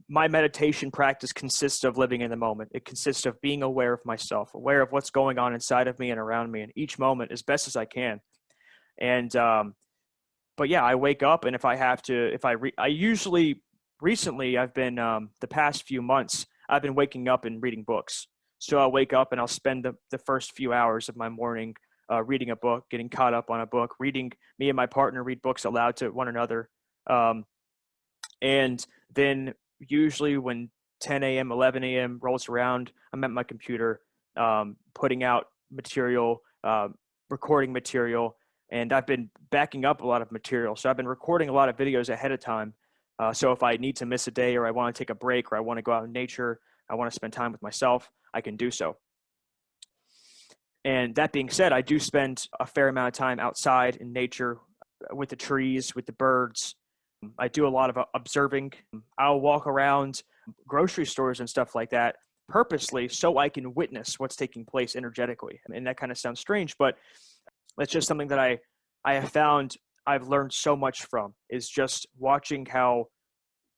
my meditation practice consists of living in the moment. It consists of being aware of myself, aware of what's going on inside of me and around me in each moment as best as I can. And but yeah, I wake up, and if I have to, I usually recently I've been the past few months I've been waking up and reading books. So I'll wake up and I'll spend the first few hours of my morning reading a book, getting caught up on a book, me and my partner read books aloud to one another. And then usually when 10 a.m., 11 a.m. rolls around, I'm at my computer, putting out material, recording material, and I've been backing up a lot of material. So I've been recording a lot of videos ahead of time. So if I need to miss a day, or I want to take a break, or I want to go out in nature, I want to spend time with myself, I can do so. And that being said, I do spend a fair amount of time outside in nature with the trees, with the birds. I do a lot of observing. I'll walk around grocery stores and stuff like that purposely so I can witness what's taking place energetically. And that kind of sounds strange, but that's just something that I have found I've learned so much from, is just watching how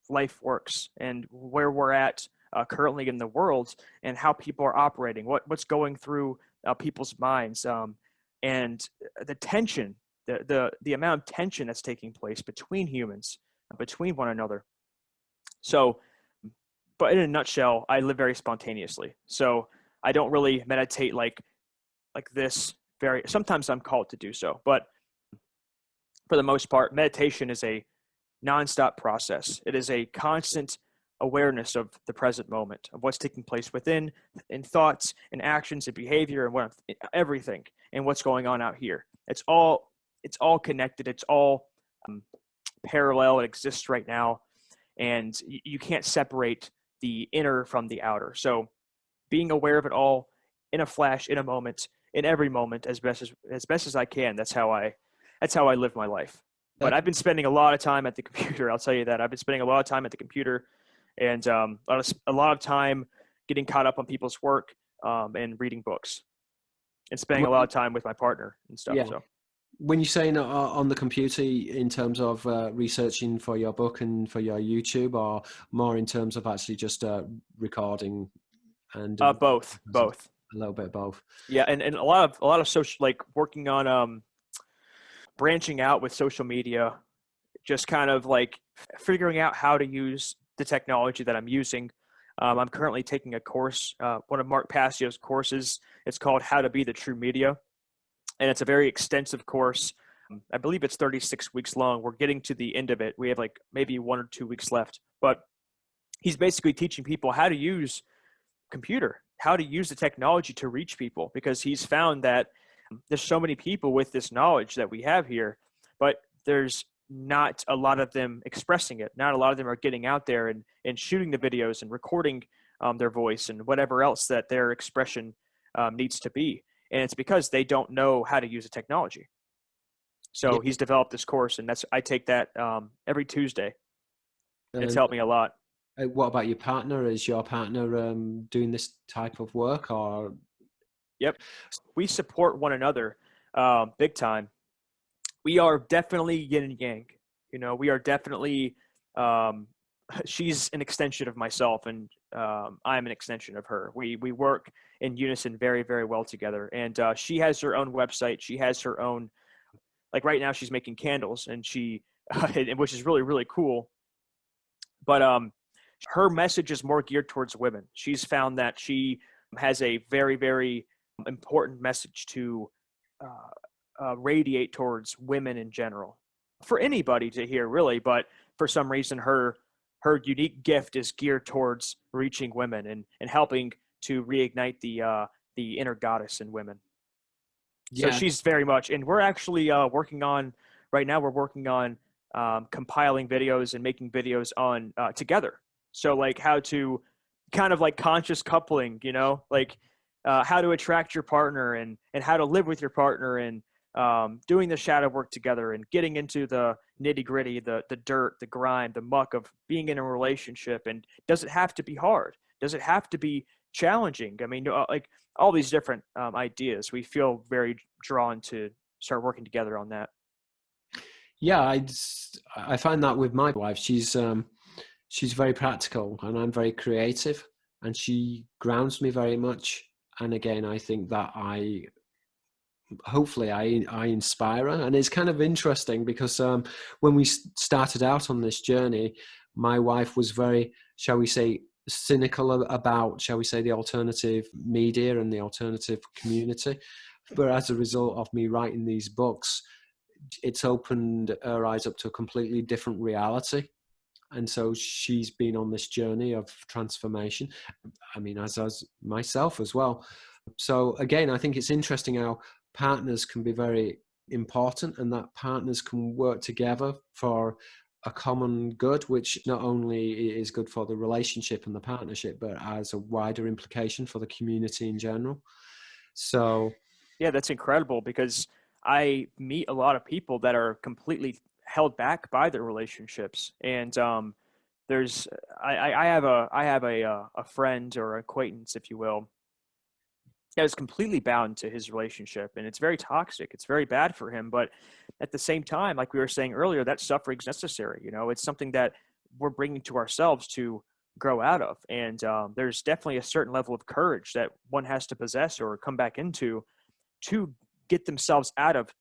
life works and where we're at currently in the world, and how people are operating, what's going through people's minds, and the tension, the amount of tension that's taking place between humans, between one another. So, but in a nutshell, I live very spontaneously. So I don't really meditate like this. Sometimes I'm called to do so, but for the most part, meditation is a nonstop process. It is a constant awareness of the present moment, of what's taking place within, in thoughts and actions and behavior and everything, and what's going on out here. It's all connected. It's all parallel. It exists right now, and you can't separate the inner from the outer. So being aware of it all in a flash, in a moment, in every moment, as best as I can. That's how I live my life. But I've been spending a lot of time at the computer. I'll tell you that. I've been spending a lot of time at the computer, and a lot of time getting caught up on people's work, and reading books, and spending a lot of time with my partner and stuff. Yeah. So, when you're saying on the computer, in terms of researching for your book and for your YouTube, or more in terms of actually just recording and both. A little bit of both. Yeah, and a lot of social, like working on branching out with social media, just kind of like figuring out how to use the technology that I'm using. I'm currently taking a course, one of Mark Passio's courses. It's called How to Be the True Media, and it's a very extensive course. I believe it's 36 weeks long. We're getting to the end of it. We have like maybe 1 or 2 weeks left, but he's basically teaching people how to use computer, how to use the technology to reach people, because he's found that there's so many people with this knowledge that we have here, but there's not a lot of them expressing it. Not a lot of them are getting out there and shooting the videos and recording their voice and whatever else that their expression needs to be. And it's because they don't know how to use the technology. So he's developed this course, and I take that every Tuesday. It's helped me a lot. What about your partner? Is your partner doing this type of work, or? Yep. We support one another big time. We are definitely yin and yang. We are definitely, she's an extension of myself, and I'm an extension of her. We work in unison very, very well together. And she has her own website. She has her own, like right now she's making candles, and which is really, really cool. But her message is more geared towards women. She's found that she has a very, very important message to radiate towards women in general, for anybody to hear, really. But for some reason, her unique gift is geared towards reaching women and helping to reignite the inner goddess in women. So she's very much, and we're actually working on compiling videos and making videos on together. So like how to kind of like conscious coupling, like how to attract your partner and how to live with your partner, and doing the shadow work together and getting into the nitty gritty, the dirt, the grind, the muck of being in a relationship. And does it have to be hard? Does it have to be challenging? I mean, like all these different ideas, we feel very drawn to start working together on that. Yeah, I find that with my wife. She's very practical, and I'm very creative, and she grounds me very much. And again, I think that hopefully I inspire her. And it's kind of interesting because when we started out on this journey, my wife was very, shall we say, cynical about, shall we say, the alternative media and the alternative community. But as a result of me writing these books, it's opened her eyes up to a completely different reality. And so she's been on this journey of transformation. I mean, as myself as well. So again, I think it's interesting how partners can be very important, and that partners can work together for a common good, which not only is good for the relationship and the partnership, but has a wider implication for the community in general. So Yeah, that's incredible, because I meet a lot of people that are completely held back by their relationships. And there's I have a friend or acquaintance, if you will, that is completely bound to his relationship, and it's very toxic. It's very bad for him. But at the same time, like we were saying earlier, that suffering's necessary. You know, it's something that we're bringing to ourselves to grow out of. And there's definitely a certain level of courage that one has to possess or come back into to get themselves out of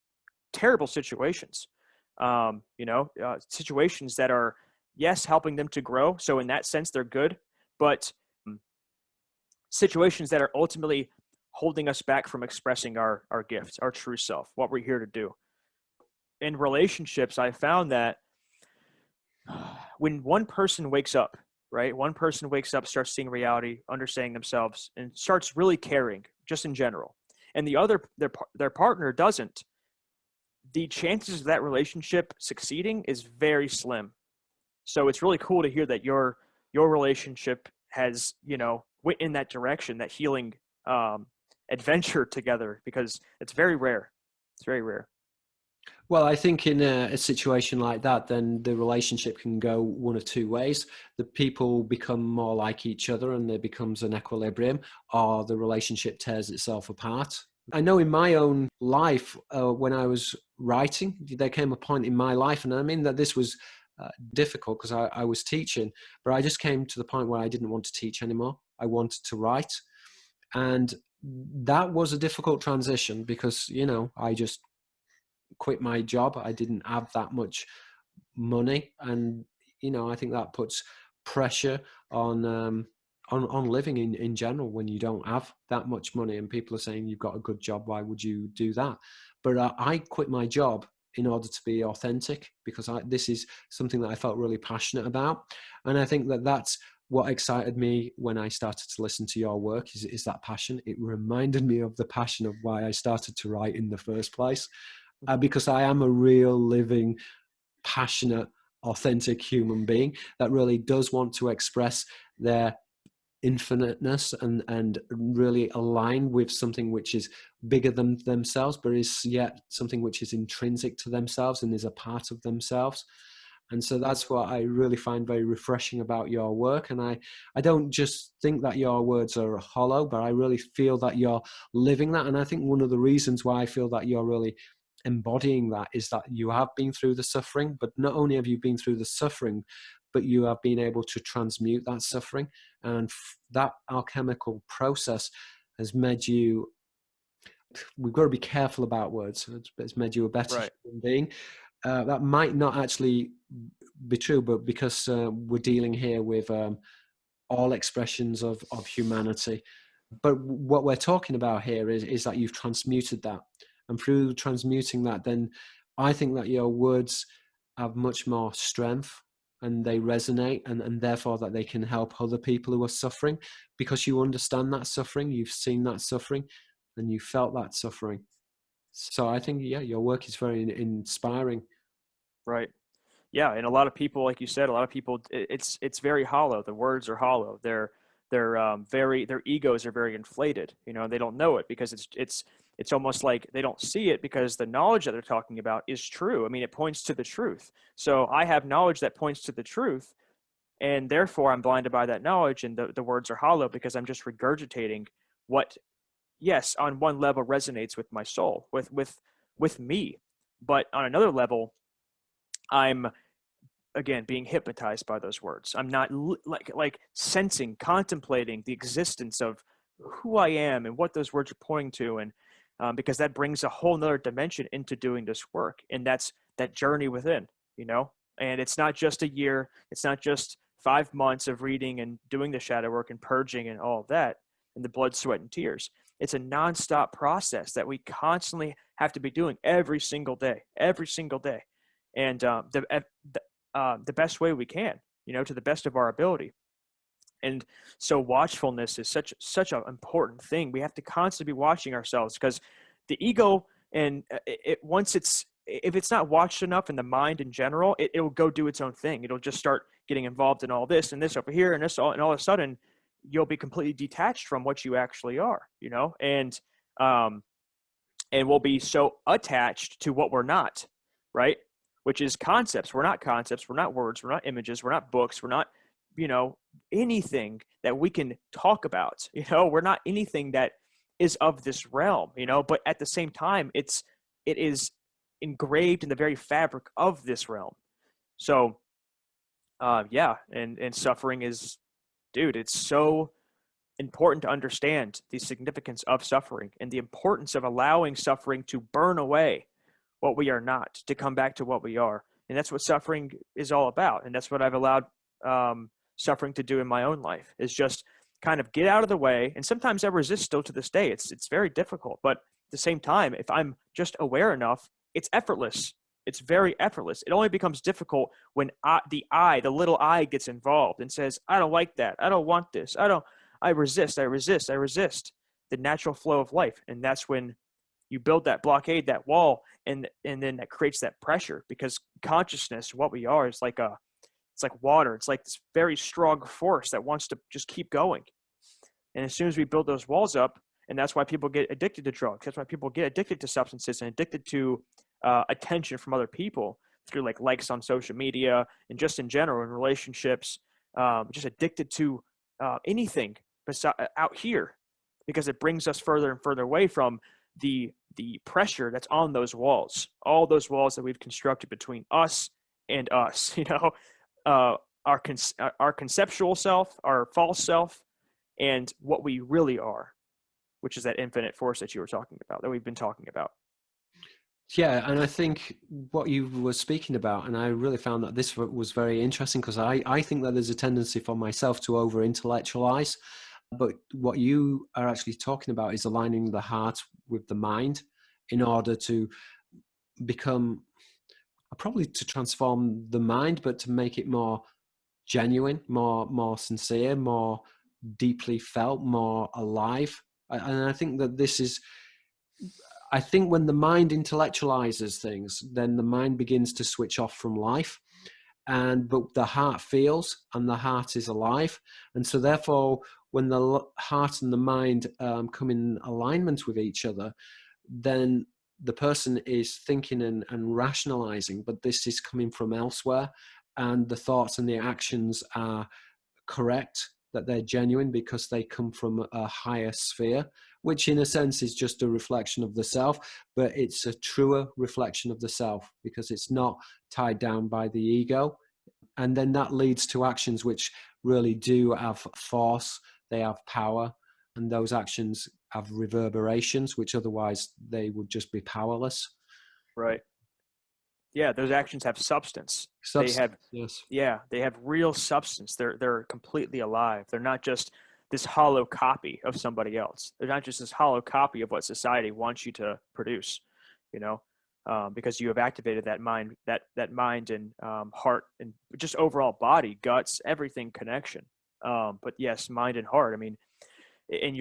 terrible situations. Situations that are, yes, helping them to grow. So in that sense, they're good, but situations that are ultimately holding us back from expressing our gifts, our true self, what we're here to do. In relationships, I found that when one person wakes up, right? One person wakes up, starts seeing reality, understanding themselves, and starts really caring, just in general, and the other, their partner doesn't, the chances of that relationship succeeding is very slim. So it's really cool to hear that your relationship has, went in that direction, that healing adventure together, because it's very rare. It's very rare. well, I think in a situation like that, then the relationship can go one of two ways. The people become more like each other and there becomes an equilibrium, or the relationship tears itself apart. I know in my own life, when I was writing, there came a point in my life, and I mean that this was difficult because I was teaching, but I just came to the point where I didn't want to teach anymore. I wanted to write. And that was a difficult transition because, I just quit my job. I didn't have that much money, and I think that puts pressure on on living in general when you don't have that much money. And people are saying you've got a good job. Why would you do that? But I quit my job in order to be authentic because this is something that I felt really passionate about, and I think that that's what excited me when I started to listen to your work is that passion. It reminded me of the passion of why I started to write in the first place, because I am a real living, passionate, authentic human being that really does want to express their infiniteness and really align with something which is bigger than themselves, but is yet something which is intrinsic to themselves and is a part of themselves. And so that's what I really find very refreshing about your work. And I don't just think that your words are hollow, but I really feel that you're living that. And I think one of the reasons why I feel that you're really embodying that is that you have been through the suffering, but not only have you been through the suffering, but you have been able to transmute that suffering. And that alchemical process has made you, we've got to be careful about words, it's made you a better Right. human being. That might not actually be true, but because we're dealing here with all expressions of humanity. But what we're talking about here is that you've transmuted that. And through transmuting that, then I think that your words have much more strength and they resonate, and therefore that they can help other people who are suffering because you understand that suffering, you've seen that suffering, and you felt that suffering. So I think, yeah, your work is very inspiring. Right. Yeah, and a lot of people, like you said, a lot of people, it's very hollow. The words are hollow. Their egos are very inflated. They don't know it because it's almost like they don't see it because the knowledge that they're talking about is true. I mean, it points to the truth. So I have knowledge that points to the truth, and therefore I'm blinded by that knowledge, and the words are hollow because I'm just regurgitating what, yes, on one level resonates with my soul, with me, but on another level, I'm again being hypnotized by those words. I'm not like sensing, contemplating the existence of who I am and what those words are pointing to, and because that brings a whole nother dimension into doing this work, and that's that journey within. And it's not just a year, it's not just 5 months of reading and doing the shadow work and purging and all of that and the blood, sweat, and tears. It's a nonstop process that we constantly have to be doing every single day, and the best way we can, to the best of our ability. And so watchfulness is such an important thing. We have to constantly be watching ourselves, because the ego, and once if it's not watched enough in the mind in general, it'll go do its own thing. It'll just start getting involved in all this and this over here and this all of a sudden you'll be completely detached from what you actually are, and we'll be so attached to what we're not, right? Which is concepts. We're not concepts. We're not words. We're not images. We're not books. We're not, anything that we can talk about. We're not anything that is of this realm, but at the same time, it is engraved in the very fabric of this realm. So, and suffering is, dude, it's so important to understand the significance of suffering and the importance of allowing suffering to burn away what we are not, to come back to what we are. And that's what suffering is all about. And that's what I've allowed suffering to do in my own life, is just kind of get out of the way. And sometimes I resist still to this day. It's very difficult, but at the same time, if I'm just aware enough, it's effortless. It's very effortless. It only becomes difficult when the little I gets involved and says, I don't like that. I don't want this. I resist the natural flow of life. And that's when you build that blockade, that wall, and then that creates that pressure, because consciousness, what we are, is it's like water. It's like this very strong force that wants to just keep going. And as soon as we build those walls up, and that's why people get addicted to drugs. That's why people get addicted to substances and addicted to attention from other people through likes on social media and just in general in relationships, just addicted to anything out here, because it brings us further and further away from the pressure that's on those walls, all those walls that we've constructed between us and us, our conceptual self, our false self, and what we really are, which is that infinite force that you were talking about, that we've been talking about. Yeah, and I think what you were speaking about, and I really found that this was very interesting, because I think that there's a tendency for myself to over-intellectualize, but what you are actually talking about is aligning the heart with the mind in order to become, probably to transform the mind, but to make it more genuine, more sincere, more deeply felt, more alive. And I think that this is, I think when the mind intellectualizes things, then the mind begins to switch off from life, but the heart feels, and the heart is alive. And so therefore, when the heart and the mind come in alignment with each other, then the person is thinking and rationalizing, but this is coming from elsewhere, and the thoughts and the actions are correct, that they're genuine because they come from a higher sphere, which in a sense is just a reflection of the self, but it's a truer reflection of the self because it's not tied down by the ego. And then that leads to actions which really do have force, they have power, and those actions have reverberations, which otherwise they would just be powerless. Right. Yeah, those actions have substance. Yes. Yeah, they have real substance. They're completely alive. They're not just this hollow copy of somebody else. They're not just this hollow copy of what society wants you to produce, because you have activated that mind, that mind and heart and just overall body, guts, everything connection. But yes, mind and heart. I mean, and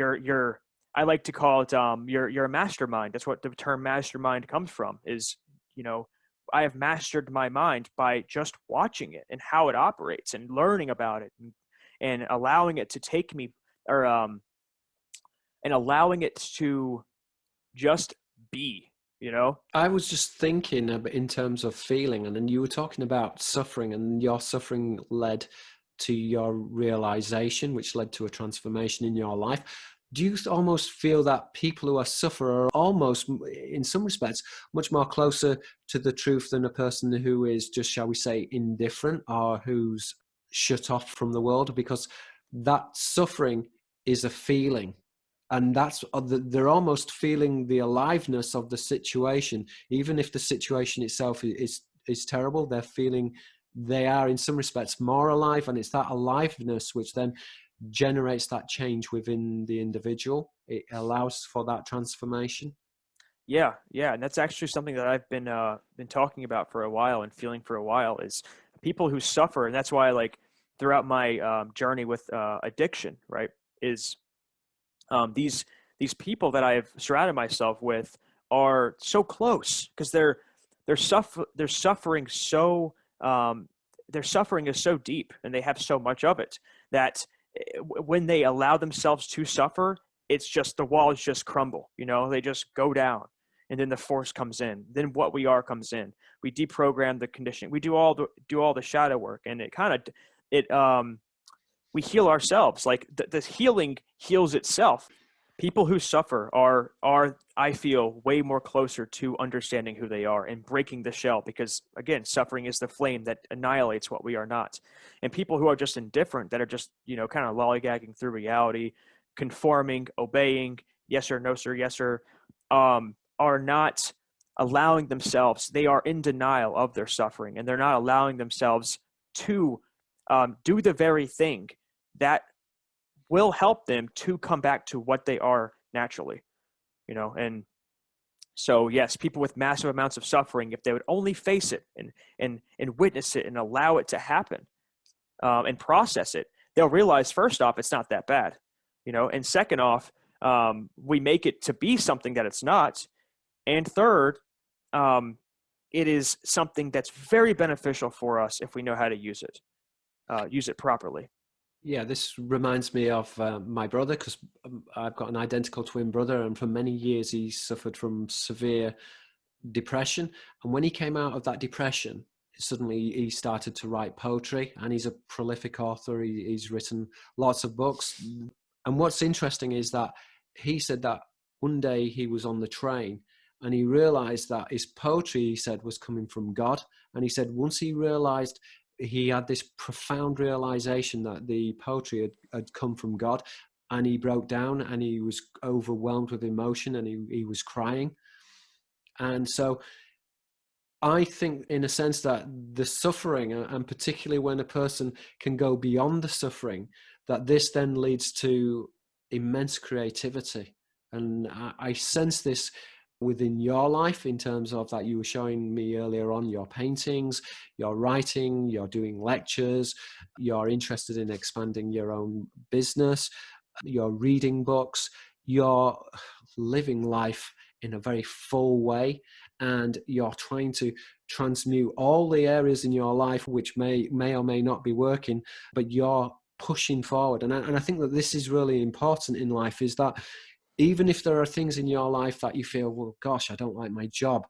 I like to call it you're a mastermind. That's what the term mastermind comes from. Is I have mastered my mind by just watching it and how it operates and learning about it and allowing it to take me, or and allowing it to just be. I was just thinking in terms of feeling, and then you were talking about suffering, and your suffering led to your realization, which led to a transformation in your life. Do you almost feel that people who are suffer are almost, in some respects, much more closer to the truth than a person who is just, shall we say, indifferent or who's shut off from the world? Because that suffering is a feeling. And they're almost feeling the aliveness of the situation. Even if the situation itself is terrible, they're feeling they are in some respects more alive. And it's that aliveness which then generates that change within the individual. It allows for that transformation. Yeah, yeah, and that's actually something that I've been talking about for a while and feeling for a while is people who suffer, and that's why like throughout my journey with addiction, right, is these people that I've surrounded myself with are so close because they're suffering so their suffering is so deep and they have so much of it that when they allow themselves to suffer, it's just the walls just crumble. You know, they just go down, and then the force comes in. Then what we are comes in. We deprogram the conditioning. We do all the shadow work, and it kind of it we heal ourselves. Like the healing heals itself. People who suffer are I feel way more closer to understanding who they are and breaking the shell, because again, suffering is the flame that annihilates what we are not. And people who are just indifferent, that are just, you know, kind of lollygagging through reality, conforming, obeying, yes sir, no sir, yes sir, are not allowing themselves, they are in denial of their suffering, and they're not allowing themselves to do the very thing that will help them to come back to what they are naturally, you know. And so yes, people with massive amounts of suffering, if they would only face it and witness it and allow it to happen, and process it, they'll realize first off it's not that bad, you know, and second off, we make it to be something that it's not, and third, it is something that's very beneficial for us if we know how to use it properly. Yeah, this reminds me of my brother, because I've got an identical twin brother, and for many years he suffered from severe depression. And when he came out of that depression, suddenly he started to write poetry, and he's a prolific author. He's written lots of books. And what's interesting is that he said that one day he was on the train and he realized that his poetry, he said, was coming from God. And he said once he realized, he had this profound realization that the poetry had come from God, and he broke down and he was overwhelmed with emotion, and he was crying. And so I think, in a sense, that the suffering, and particularly when a person can go beyond the suffering, that this then leads to immense creativity. And I sense this within your life, in terms of that you were showing me earlier on, your paintings, your writing, you're doing lectures, you're interested in expanding your own business, you're reading books, you're living life in a very full way, and you're trying to transmute all the areas in your life which may or may not be working, but you're pushing forward. And I think that this is really important in life, is that even if there are things in your life that you feel, well, gosh, I don't like my job,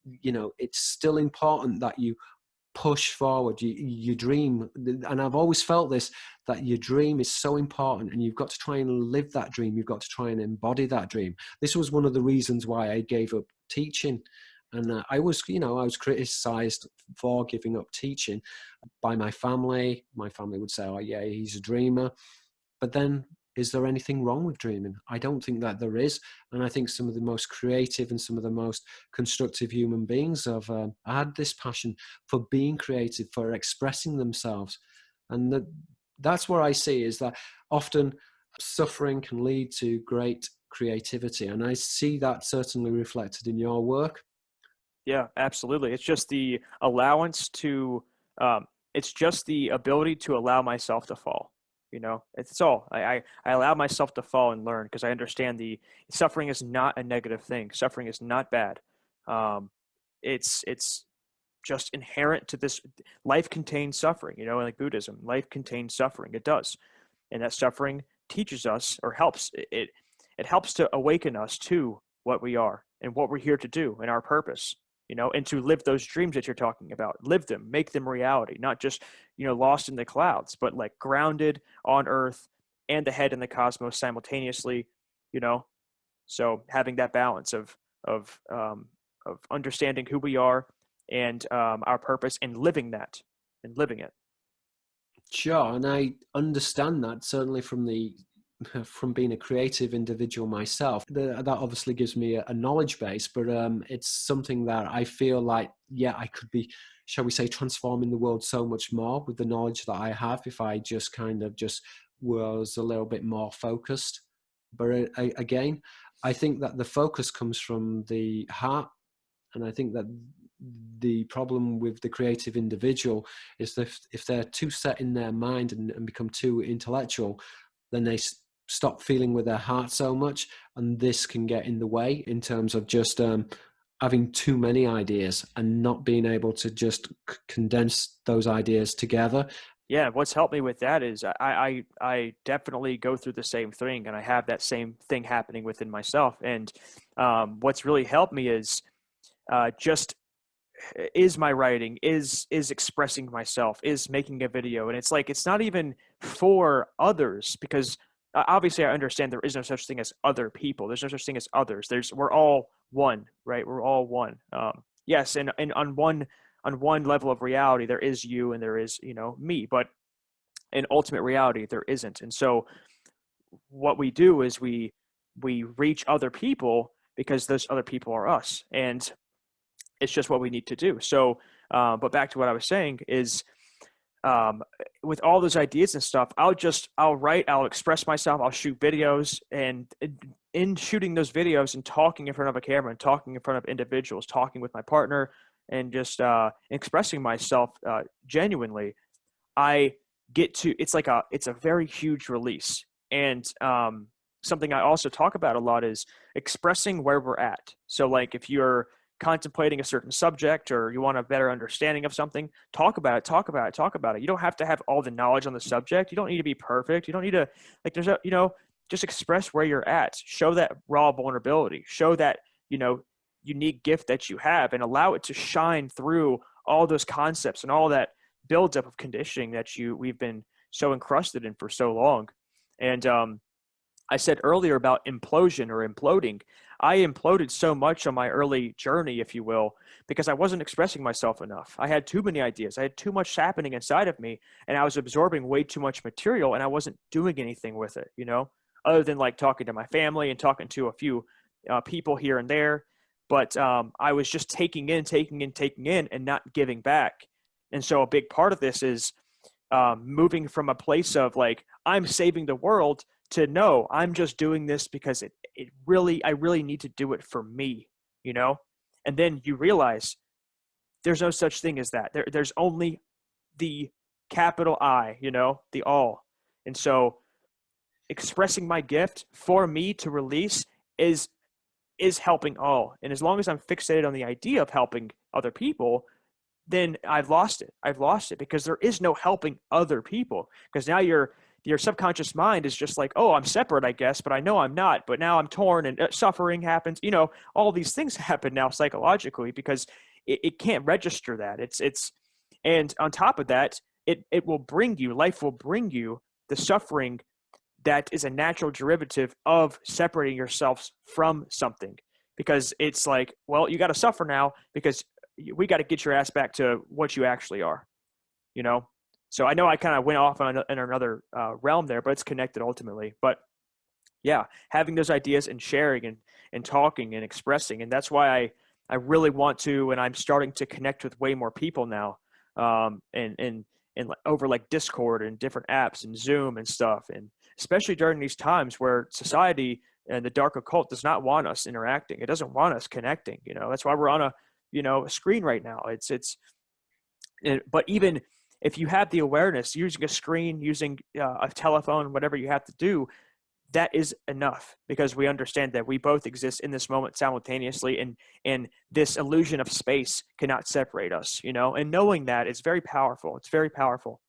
you know, it's still important that you push forward, you dream. And I've always felt this, that your dream is so important, and you've got to try and live that dream. You've got to try and embody that dream. This was one of the reasons why I gave up teaching. And I was criticized for giving up teaching by my family. My family would say, oh yeah, he's a dreamer. But then, is there anything wrong with dreaming? I don't think that there is. And I think some of the most creative and some of the most constructive human beings have had this passion for being creative, for expressing themselves. And that's where I see, is that often suffering can lead to great creativity. And I see that certainly reflected in your work. Yeah, absolutely. It's just the allowance to, it's just the ability to allow myself to fall. You know, it's all. I allow myself to fall and learn, because I understand the suffering is not a negative thing. Suffering is not bad. It's just inherent to this. Life contains suffering. You know, like Buddhism, life contains suffering. It does, and that suffering teaches us, or helps it helps to awaken us to what we are and what we're here to do and our purpose, you know, and to live those dreams that you're talking about. Live them, make them reality, not just, you know, lost in the clouds, but like grounded on earth and the head in the cosmos simultaneously, you know. So having that balance of understanding who we are and our purpose, and living that and living it. Sure, and I understand that certainly from being a creative individual myself. That obviously gives me a knowledge base, but it's something that I feel like, yeah, I could be, shall we say, transforming the world so much more with the knowledge that I have, if I just kind of just was a little bit more focused. But again, I think that the focus comes from the heart. And I think that the problem with the creative individual is that if they're too set in their mind and become too intellectual, then they stop feeling with their heart so much. And this can get in the way in terms of just having too many ideas and not being able to just condense those ideas together. Yeah, what's helped me with that is I definitely go through the same thing, and I have that same thing happening within myself. And what's really helped me is just is my writing, is expressing myself, is making a video. And it's like, it's not even for others, because obviously I understand there is no such thing as other people. There's no such thing as others. We're all one, right? We're all one. Yes, and on one level of reality, there is you and there is, me, but in ultimate reality, there isn't. And so what we do is we reach other people because those other people are us. And it's just what we need to do. So, but back to what I was saying is, with all those ideas and stuff, I'll write, I'll express myself, I'll shoot videos, and in shooting those videos and talking in front of a camera and talking in front of individuals, talking with my partner, and just expressing myself genuinely, I get to, it's a very huge release. And something I also talk about a lot is expressing where we're at. So like if you're contemplating a certain subject or you want a better understanding of something, talk about it. You don't have to have all the knowledge on the subject. You don't need to be perfect. You don't need to, like, just express where you're at. Show that raw vulnerability. Show that, unique gift that you have, and allow it to shine through all those concepts and all that buildup of conditioning that we've been so encrusted in for so long. And I said earlier about implosion or imploding. I imploded so much on my early journey, if you will, because I wasn't expressing myself enough. I had too many ideas. I had too much happening inside of me, and I was absorbing way too much material, and I wasn't doing anything with it, other than like talking to my family and talking to a few people here and there. But I was just taking in, and not giving back. And so a big part of this is moving from a place of like, I'm saving the world, to no, I'm just doing this because I really need to do it for me, And then you realize there's no such thing as that. There's only the capital I, the all. And so expressing my gift for me to release is helping all. And as long as I'm fixated on the idea of helping other people, then I've lost it because there is no helping other people, because now your subconscious mind is just like, oh, I'm separate, I guess, but I know I'm not, but now I'm torn and suffering happens. All these things happen now psychologically because it can't register that. And on top of that, life will bring you the suffering that is a natural derivative of separating yourselves from something, because it's like, well, you got to suffer now because we got to get your ass back to what you actually are, So I know I kind of went off in another realm there, but it's connected ultimately. But yeah, having those ideas and sharing and talking and expressing. And that's why I really want to, and I'm starting to connect with way more people now, and over like Discord and different apps and Zoom and stuff. And especially during these times where society and the dark occult does not want us interacting. It doesn't want us connecting, That's why we're on a screen right now. But even if you have the awareness, using a screen, using a telephone, whatever you have to do, that is enough, because we understand that we both exist in this moment simultaneously, and this illusion of space cannot separate us, and knowing that is very powerful. It's very powerful.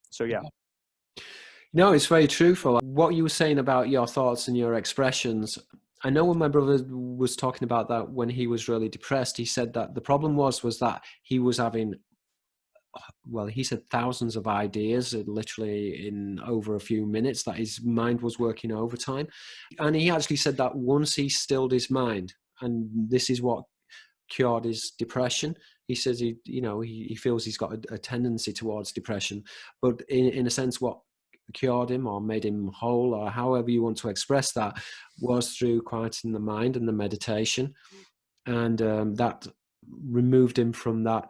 So, yeah. No, it's very truthful. What you were saying about your thoughts and your expressions, I know when my brother was talking about that when he was really depressed, he said that the problem was that he was having, well, he said thousands of ideas literally in over a few minutes, that his mind was working overtime. And he actually said that once he stilled his mind, and this is what cured his depression, he says he feels he's got a tendency towards depression, but in a sense what cured him or made him whole, or however you want to express that, was through quieting the mind and the meditation. And that removed him from that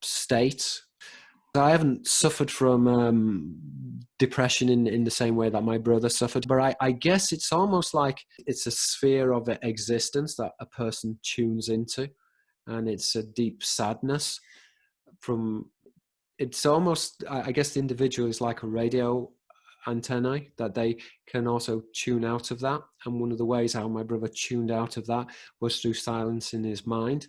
state. I haven't suffered from depression in the same way that my brother suffered, but I guess it's almost like it's a sphere of existence that a person tunes into, and it's a deep sadness from. It's almost, I guess, the individual is like a radio antennae that they can also tune out of that. And one of the ways how my brother tuned out of that was through silencing his mind.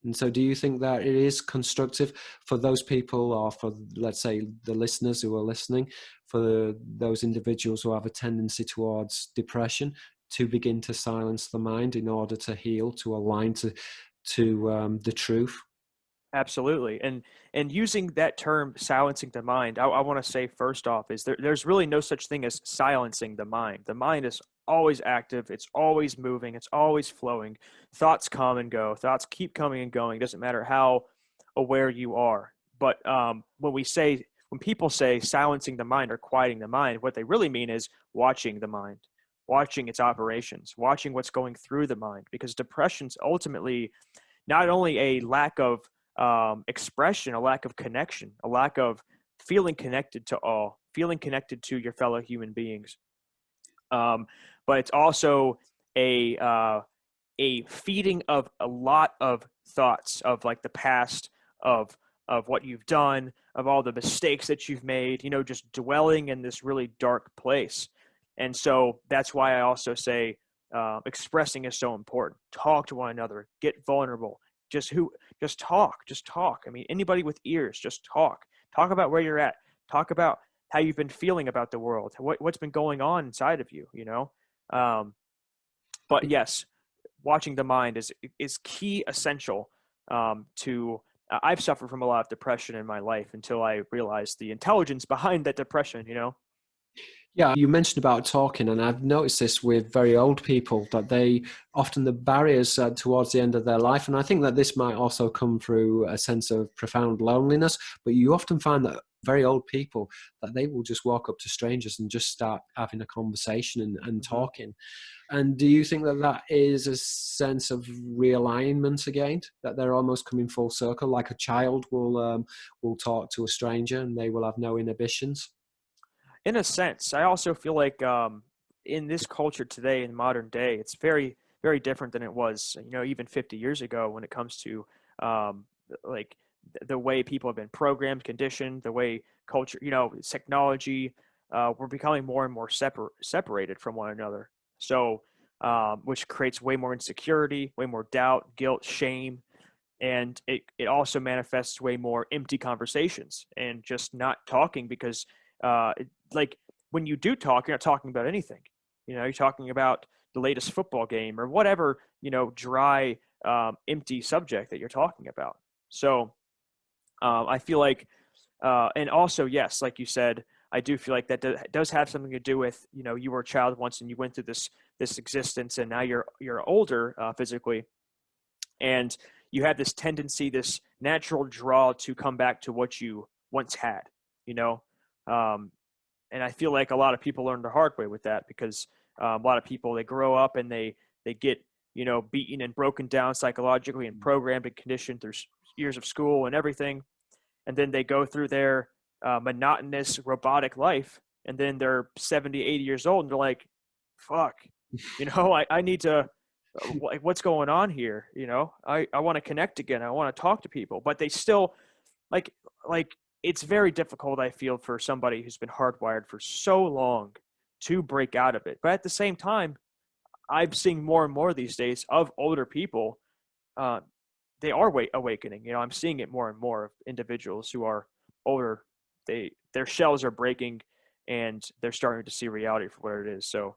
And so do you think that it is constructive for those people, or for, let's say, the listeners who are listening, for those individuals who have a tendency towards depression, to begin to silence the mind in order to heal, to align to the truth? Absolutely. And using that term silencing the mind, I want to say first off is there's really no such thing as silencing the mind. The mind is always active, it's always moving, it's always flowing. Thoughts come and go, thoughts keep coming and going. It doesn't matter how aware you are. But when people say silencing the mind or quieting the mind, what they really mean is watching the mind, watching its operations, watching what's going through the mind, because depression's ultimately not only a lack of expression, a lack of connection, a lack of feeling connected to all, feeling connected to your fellow human beings. But it's also a feeding of a lot of thoughts of like the past, of what you've done, of all the mistakes that you've made, just dwelling in this really dark place. And so that's why I also say expressing is so important. Talk to one another, get vulnerable. Just talk. I mean, anybody with ears, just talk about where you're at, talk about how you've been feeling about the world, what's been going on inside of you, but yes, watching the mind is key, essential to I've suffered from a lot of depression in my life until I realized the intelligence behind that depression. Yeah, you mentioned about talking, and I've noticed this with very old people, that they often, the barriers towards the end of their life, and I think that this might also come through a sense of profound loneliness, but you often find that very old people, that they will just walk up to strangers and just start having a conversation and Mm-hmm. talking. And do you think that that is a sense of realignment again, that they're almost coming full circle, like a child will talk to a stranger and they will have no inhibitions? In a sense, I also feel like in this culture today, in modern day, it's very, very different than it was, even 50 years ago when it comes to um, like the way people have been programmed, conditioned, the way culture, technology, we're becoming more and more separated from one another. So, which creates way more insecurity, way more doubt, guilt, shame, and it also manifests way more empty conversations and just not talking because like when you do talk, you're not talking about anything. You're talking about the latest football game or whatever, dry, empty subject that you're talking about. So I feel like, and also, yes, like you said, I do feel like that does have something to do with, you were a child once and you went through this existence, and now you're older physically, and you have this tendency, this natural draw to come back to what you once had, you know. Um, and I feel like a lot of people learn the hard way with that because a lot of people, they grow up and they get beaten and broken down psychologically and programmed and conditioned through years of school and everything, and then they go through their monotonous robotic life, and then they're 70, 80 years old and they're like, fuck, I need to, like, what's going on here? I want to connect again, I want to talk to people, but they still like like it's very difficult, I feel, for somebody who's been hardwired for so long to break out of it. But at the same time, I'm seeing more and more these days of older people, uh, they are awakening. I'm seeing it more and more of individuals who are older. Their shells are breaking, and they're starting to see reality for what it is. So,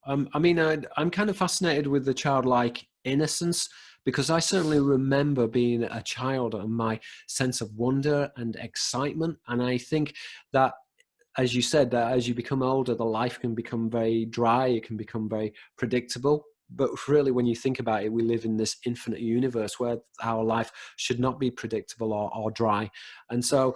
I mean, I'm kind of fascinated with the childlike innocence, because I certainly remember being a child and my sense of wonder and excitement. And I think that, as you said, that as you become older, the life can become very dry, it can become very predictable. But really, when you think about it, we live in this infinite universe where our life should not be predictable or dry. And so,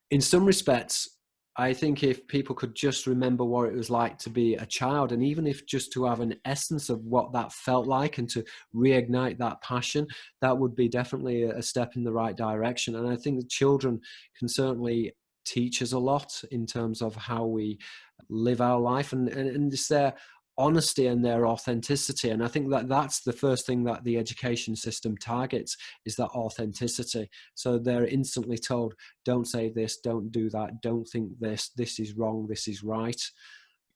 in some respects, I think if people could just remember what it was like to be a child, and even if just to have an essence of what that felt like and to reignite that passion, that would be definitely a step in the right direction. And I think the children can certainly teach us a lot in terms of how we live our life, and it's their honesty and their authenticity. And I think that that's the first thing that the education system targets, is that authenticity. So they're instantly told, don't say this, don't do that, don't think this is wrong, this is right.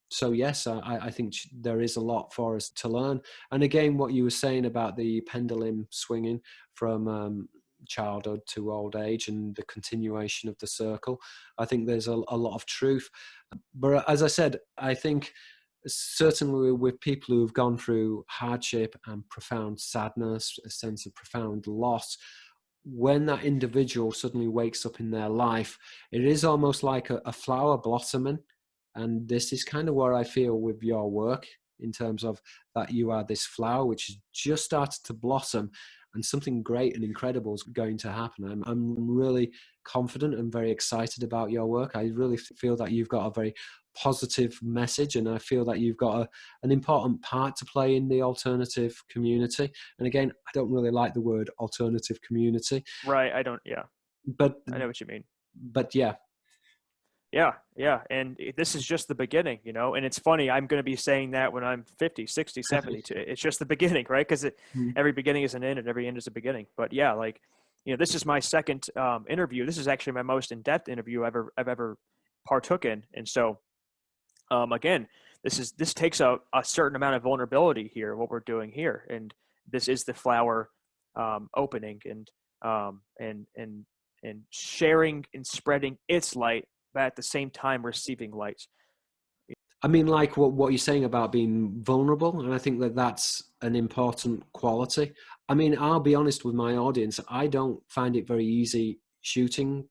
So yes, I think there is a lot for us to learn. And again, what you were saying about the pendulum swinging from childhood to old age and the continuation of the circle, I think there's a lot of truth. But as I said, I think certainly with people who have gone through hardship and profound sadness, a sense of profound loss, when that individual suddenly wakes up in their life, it is almost like a flower blossoming. And this is kind of where I feel with your work, in terms of that you are this flower which has just started to blossom, and something great and incredible is going to happen. I'm really confident and very excited about your work. I really feel that you've got a very positive message, and I feel that you've got an important part to play in the alternative community. And again, I don't really like the word alternative community, Right. I don't. Yeah. but I know what you mean. yeah. Yeah, yeah, and this is just the beginning, you know. And it's funny, I'm going to be saying that when I'm 50, 60, 70. It's just the beginning, right? Because every beginning is an end and every end is a beginning. But yeah, like, you know, this is my second interview. This is actually my most in-depth interview I've ever partook in. And so, again, this takes a certain amount of vulnerability here, what we're doing here. And this is the flower opening and sharing and spreading its light, but at the same time receiving light. I mean, like what you're saying about being vulnerable, and I think that that's an important quality. I mean, I'll be honest with my audience, I don't find it very easy shooting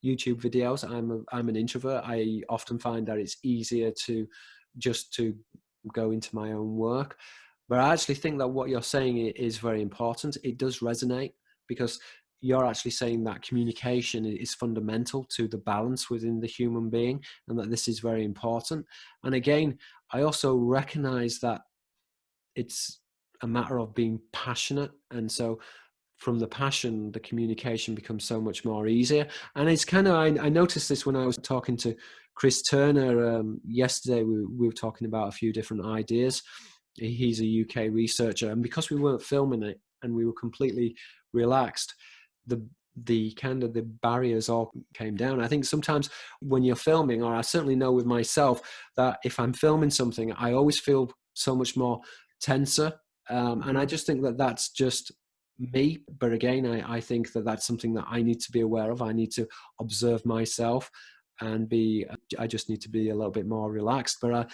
YouTube videos. I'm an introvert. I often find that it's easier to just to go into my own work. But I actually think that what you're saying is very important. It does resonate, because you're actually saying that communication is fundamental to the balance within the human being, and that this is very important. And again, I also recognize that it's a matter of being passionate. And so from the passion, the communication becomes so much more easier. And it's kind of, I noticed this when I was talking to Chris Turner yesterday. We were talking about a few different ideas. He's a UK researcher, and because we weren't filming it and we were completely relaxed, the kind of the barriers all came down. I think sometimes when you're filming, or I certainly know with myself, that if I'm filming something, I always feel so much more tenser. And I just think that that's just me. But again, I think that that's something that I need to be aware of. I need to observe myself and I just need to be a little bit more relaxed. But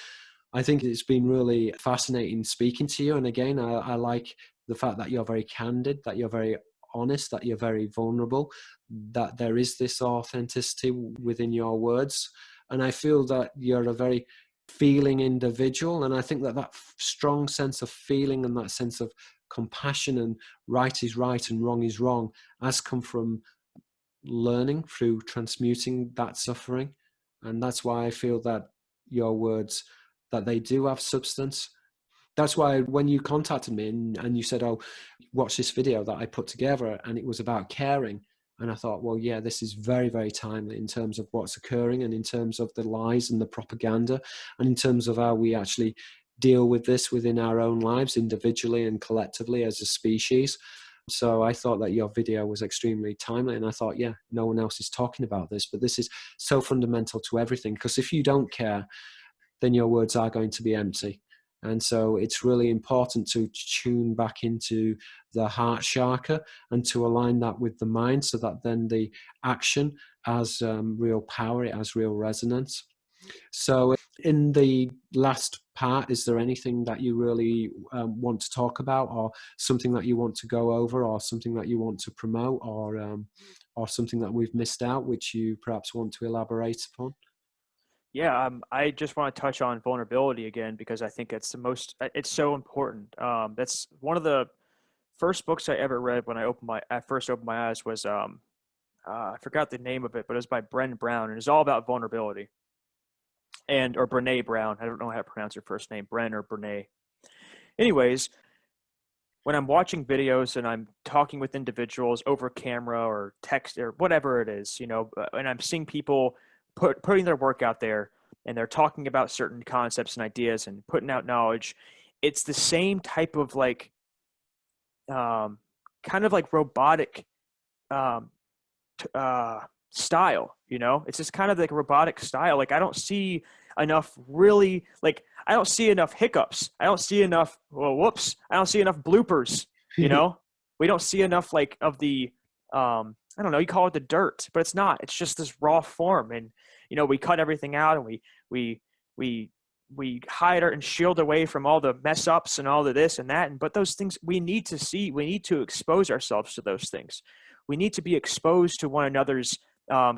I think it's been really fascinating speaking to you. And again, I like the fact that you're very candid, that you're very honest, that you're very vulnerable, that there is this authenticity within your words. And I feel that you're a very feeling individual. And I think that that strong sense of feeling and that sense of compassion and right is right and wrong is wrong has come from learning through transmuting that suffering. And that's why I feel that your words, that they do have substance. That's why when you contacted me and you said, oh, watch this video that I put together, and it was about caring. And I thought, well, yeah, this is very, very timely in terms of what's occurring, and in terms of the lies and the propaganda, and in terms of how we actually deal with this within our own lives, individually and collectively as a species. So I thought that your video was extremely timely, and I thought, yeah, no one else is talking about this, but this is so fundamental to everything, because if you don't care, then your words are going to be empty. And so it's really important to tune back into the heart chakra and to align that with the mind, so that then the action has real power, it has real resonance. So in the last part, is there anything that you really want to talk about, or something that you want to go over, or something that you want to promote, or something that we've missed out, which you perhaps want to elaborate upon? Yeah, I just want to touch on vulnerability again, because I think it's so important. That's one of the first books I ever read when I first opened my eyes was I forgot the name of it, but it was by Brené Brown, and it's all about vulnerability. Or Brené Brown. I don't know how to pronounce her first name, Bren or Brené. Anyways, when I'm watching videos and I'm talking with individuals over camera or text or whatever it is, and I'm seeing people putting their work out there and they're talking about certain concepts and ideas and putting out knowledge, it's the same type of kind of like robotic um, style, it's just kind of like a robotic style. Like I don't see enough I don't see enough hiccups. I don't see enough, whoops. I don't see enough bloopers, we don't see enough of the, I don't know, you call it the dirt, but it's not, it's just this raw form. And, we cut everything out and we hide and shield away from all the mess ups and all of this and that. But those things we need to see, we need to expose ourselves to those things. We need to be exposed to one another's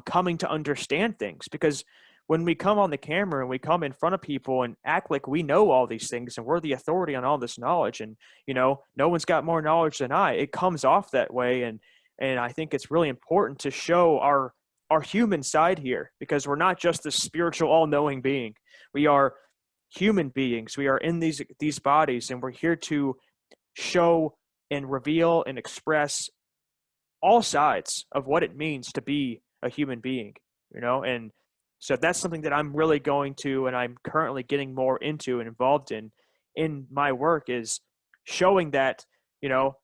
coming to understand things, because when we come on the camera and we come in front of people and act like we know all these things and we're the authority on all this knowledge and, no one's got more knowledge than it comes off that way. And I think it's really important to show our human side here, because we're not just this spiritual, all-knowing being. We are human beings. We are in these bodies, and we're here to show and reveal and express all sides of what it means to be a human being, and so that's something that I'm really going to, and I'm currently getting more into and involved in my work, is showing that,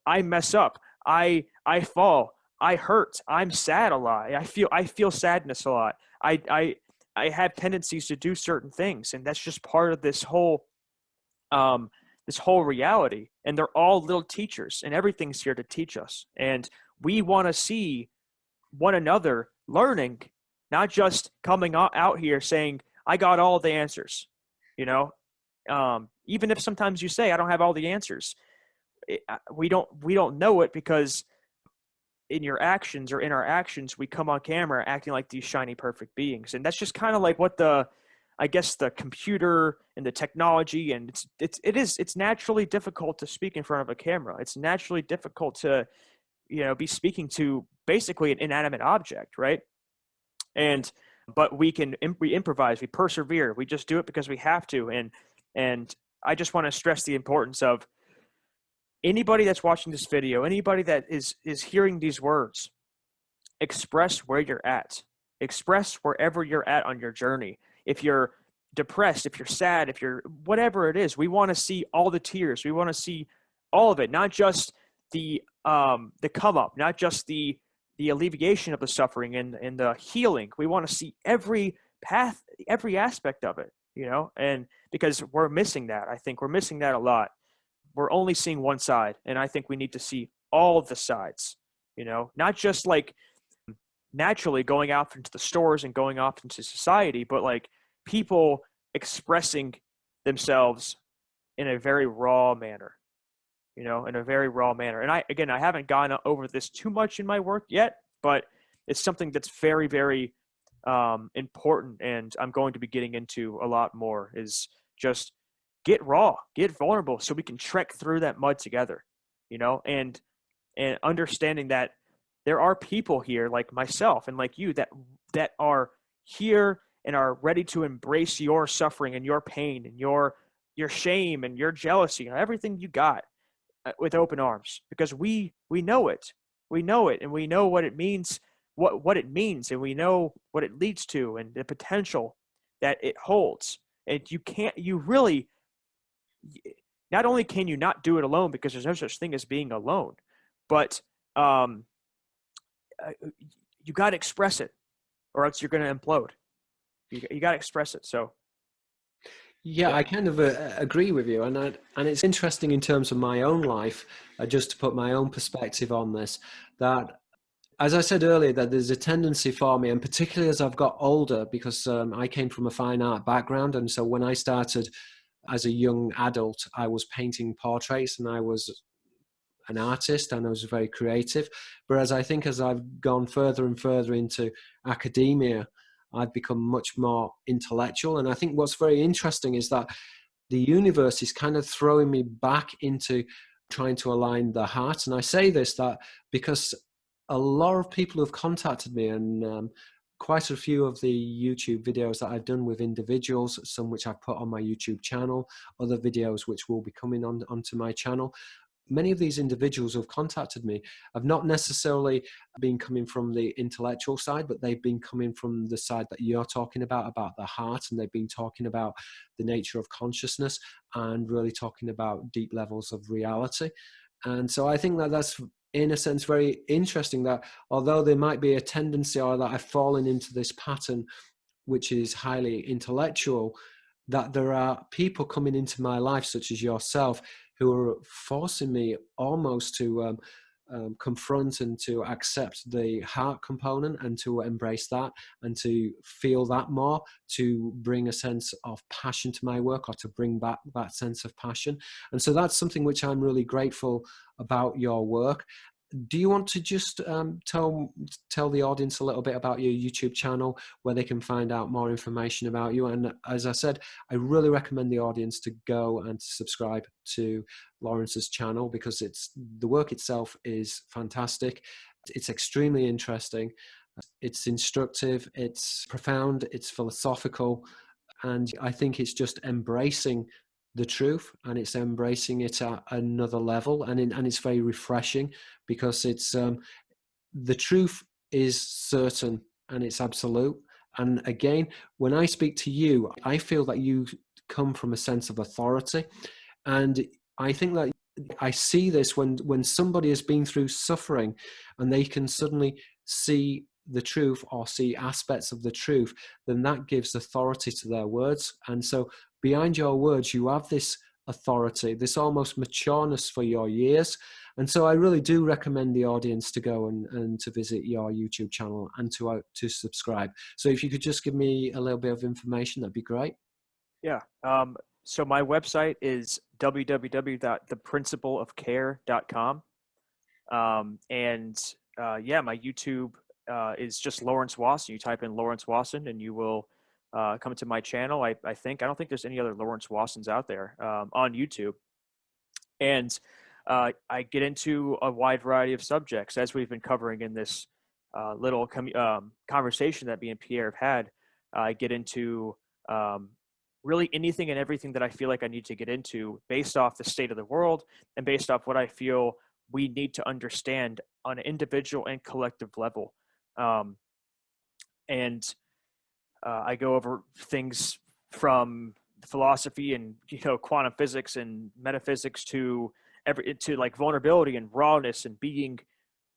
I mess up, I fall, I hurt, I'm sad a lot, I feel sadness a lot, I have tendencies to do certain things, and that's just part of this whole reality. And they're all little teachers, and everything's here to teach us. And we want to see one another learning, not just coming out here saying, I got all the answers, even if sometimes you say, I don't have all the answers. We don't know it, because in your actions or in our actions, we come on camera acting like these shiny, perfect beings. And that's just kind of like what the computer and the technology, and it's naturally difficult to speak in front of a camera. It's naturally difficult to, be speaking to basically an inanimate object, right? But we improvise, we persevere, we just do it because we have to. And I just want to stress the importance of anybody that's watching this video, anybody that is hearing these words, express where you're at. Express wherever you're at on your journey. If you're depressed, if you're sad, if you're whatever it is, we want to see all the tears. We want to see all of it, not just the come up, not just the alleviation of the suffering and the healing. We want to see every path, every aspect of it, and because we're missing that. I think we're missing that a lot. We're only seeing one side, and I think we need to see all the sides, not just naturally going out into the stores and going off into society, but people expressing themselves in a very raw manner, in a very raw manner. And I haven't gone over this too much in my work yet, but it's something that's very, very important. And I'm going to be getting into a lot more, is just get raw, get vulnerable, so we can trek through that mud together, and understanding that there are people here like myself and like you that are here and are ready to embrace your suffering and your pain and your shame and your jealousy and everything you got with open arms, because we know it, and we know what it means, what it means, and we know what it leads to and the potential that it holds. And not only can you not do it alone, because there's no such thing as being alone, but you got to express it, or else you're going to implode. You got to express it. So yeah, I kind of agree with you, and it's interesting in terms of my own life, just to put my own perspective on this, that as I said earlier, that there's a tendency for me, and particularly as I've got older, because I came from a fine art background, and so when I started as a young adult, I was painting portraits, and I was an artist, and I was very creative. Whereas I think as I've gone further and further into academia, I've become much more intellectual. And I think what's very interesting is that the universe is kind of throwing me back into trying to align the heart. And I say this because a lot of people have contacted me, and quite a few of the YouTube videos that I've done with individuals, some which I've put on my YouTube channel, other videos which will be coming onto my channel. Many of these individuals who have contacted me have not necessarily been coming from the intellectual side, but they've been coming from the side that you're talking about the heart, and they've been talking about the nature of consciousness and really talking about deep levels of reality. And so I think that that's, in a sense, very interesting, that although there might be a tendency, or that I've fallen into this pattern which is highly intellectual, that there are people coming into my life, such as yourself, who are forcing me almost to confront and to accept the heart component, and to embrace that, and to feel that more, to bring a sense of passion to my work, or to bring back that sense of passion. And so that's something which I'm really grateful about your work. Do you want to just tell the audience a little bit about your YouTube channel, where they can find out more information about you? And as I said, I really recommend the audience to go and subscribe to Lawrence's channel, because the work itself is fantastic. It's extremely interesting. It's instructive. It's profound. It's philosophical. And I think it's just embracing the truth, and it's embracing it at another level, and it's very refreshing, because it's the truth is certain and it's absolute. And again, when I speak to you, I feel that you come from a sense of authority, and I think that I see this when somebody has been through suffering, and they can suddenly see the truth, or see aspects of the truth, then that gives authority to their words. And so behind your words, you have this authority, this almost matureness for your years. And so I really do recommend the audience to go and to visit your YouTube channel, and to subscribe. So if you could just give me a little bit of information, that'd be great. Yeah. So my website is www.theprincipleofcare.com. My YouTube is just Lawrence Wasson. You type in Lawrence Wasson and you will come to my channel. I don't think there's any other Lawrence Wassons out there on YouTube. And I get into a wide variety of subjects, as we've been covering in this little conversation that me and Pierre have had. I get into really anything and everything that I feel like I need to get into, based off the state of the world and based off what I feel we need to understand on an individual and collective level. I go over things from philosophy and quantum physics and metaphysics to like vulnerability and rawness and being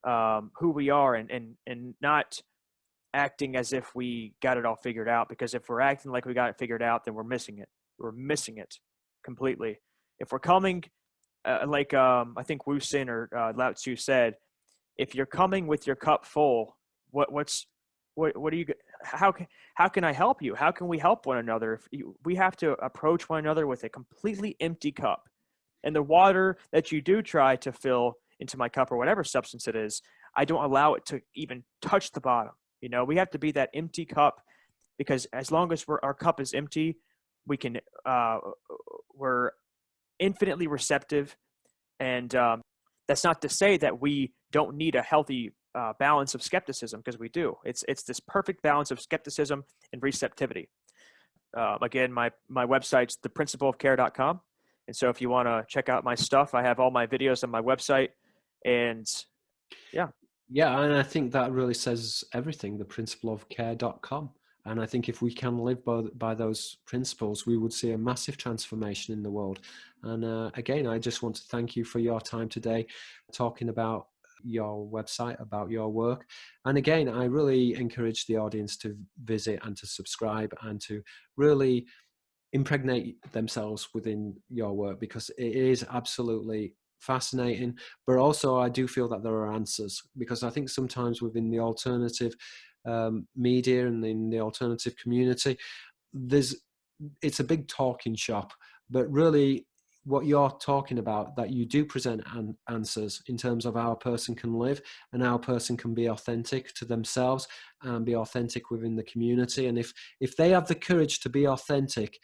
who we are, and not acting as if we got it all figured out. Because if we're acting like we got it figured out, then we're missing it. We're missing it completely. If we're coming I think Wasson or Lao Tzu said, if you're coming with your cup full, what are you? How can I help you? How can we help one another? We have to approach one another with a completely empty cup, and the water that you do try to fill into my cup, or whatever substance it is, I don't allow it to even touch the bottom. We have to be that empty cup, because as long as our cup is empty, we're infinitely receptive. And that's not to say that we don't need a healthy balance of skepticism, because we do. It's this perfect balance of skepticism and receptivity. Again, my website's theprincipleofcare.com. And so if you want to check out my stuff, I have all my videos on my website. And yeah. Yeah, and I think that really says everything, theprincipleofcare.com. And I think if we can live by those principles, we would see a massive transformation in the world. And again, I just want to thank you for your time today, talking about your website, about your work. And again, I really encourage the audience to visit and to subscribe, and to really impregnate themselves within your work, because it is absolutely fascinating. But also I do feel that there are answers, because I think sometimes within the alternative media and in the alternative community, it's a big talking shop, but really what you're talking about, that you do present answers in terms of how a person can live, and how a person can be authentic to themselves and be authentic within the community. And if they have the courage to be authentic,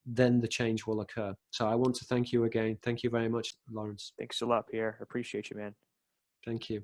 then the change will occur. So I want to thank you again. Thank you very much, Lawrence. Thanks a lot, Pierre. Appreciate you, man. Thank you.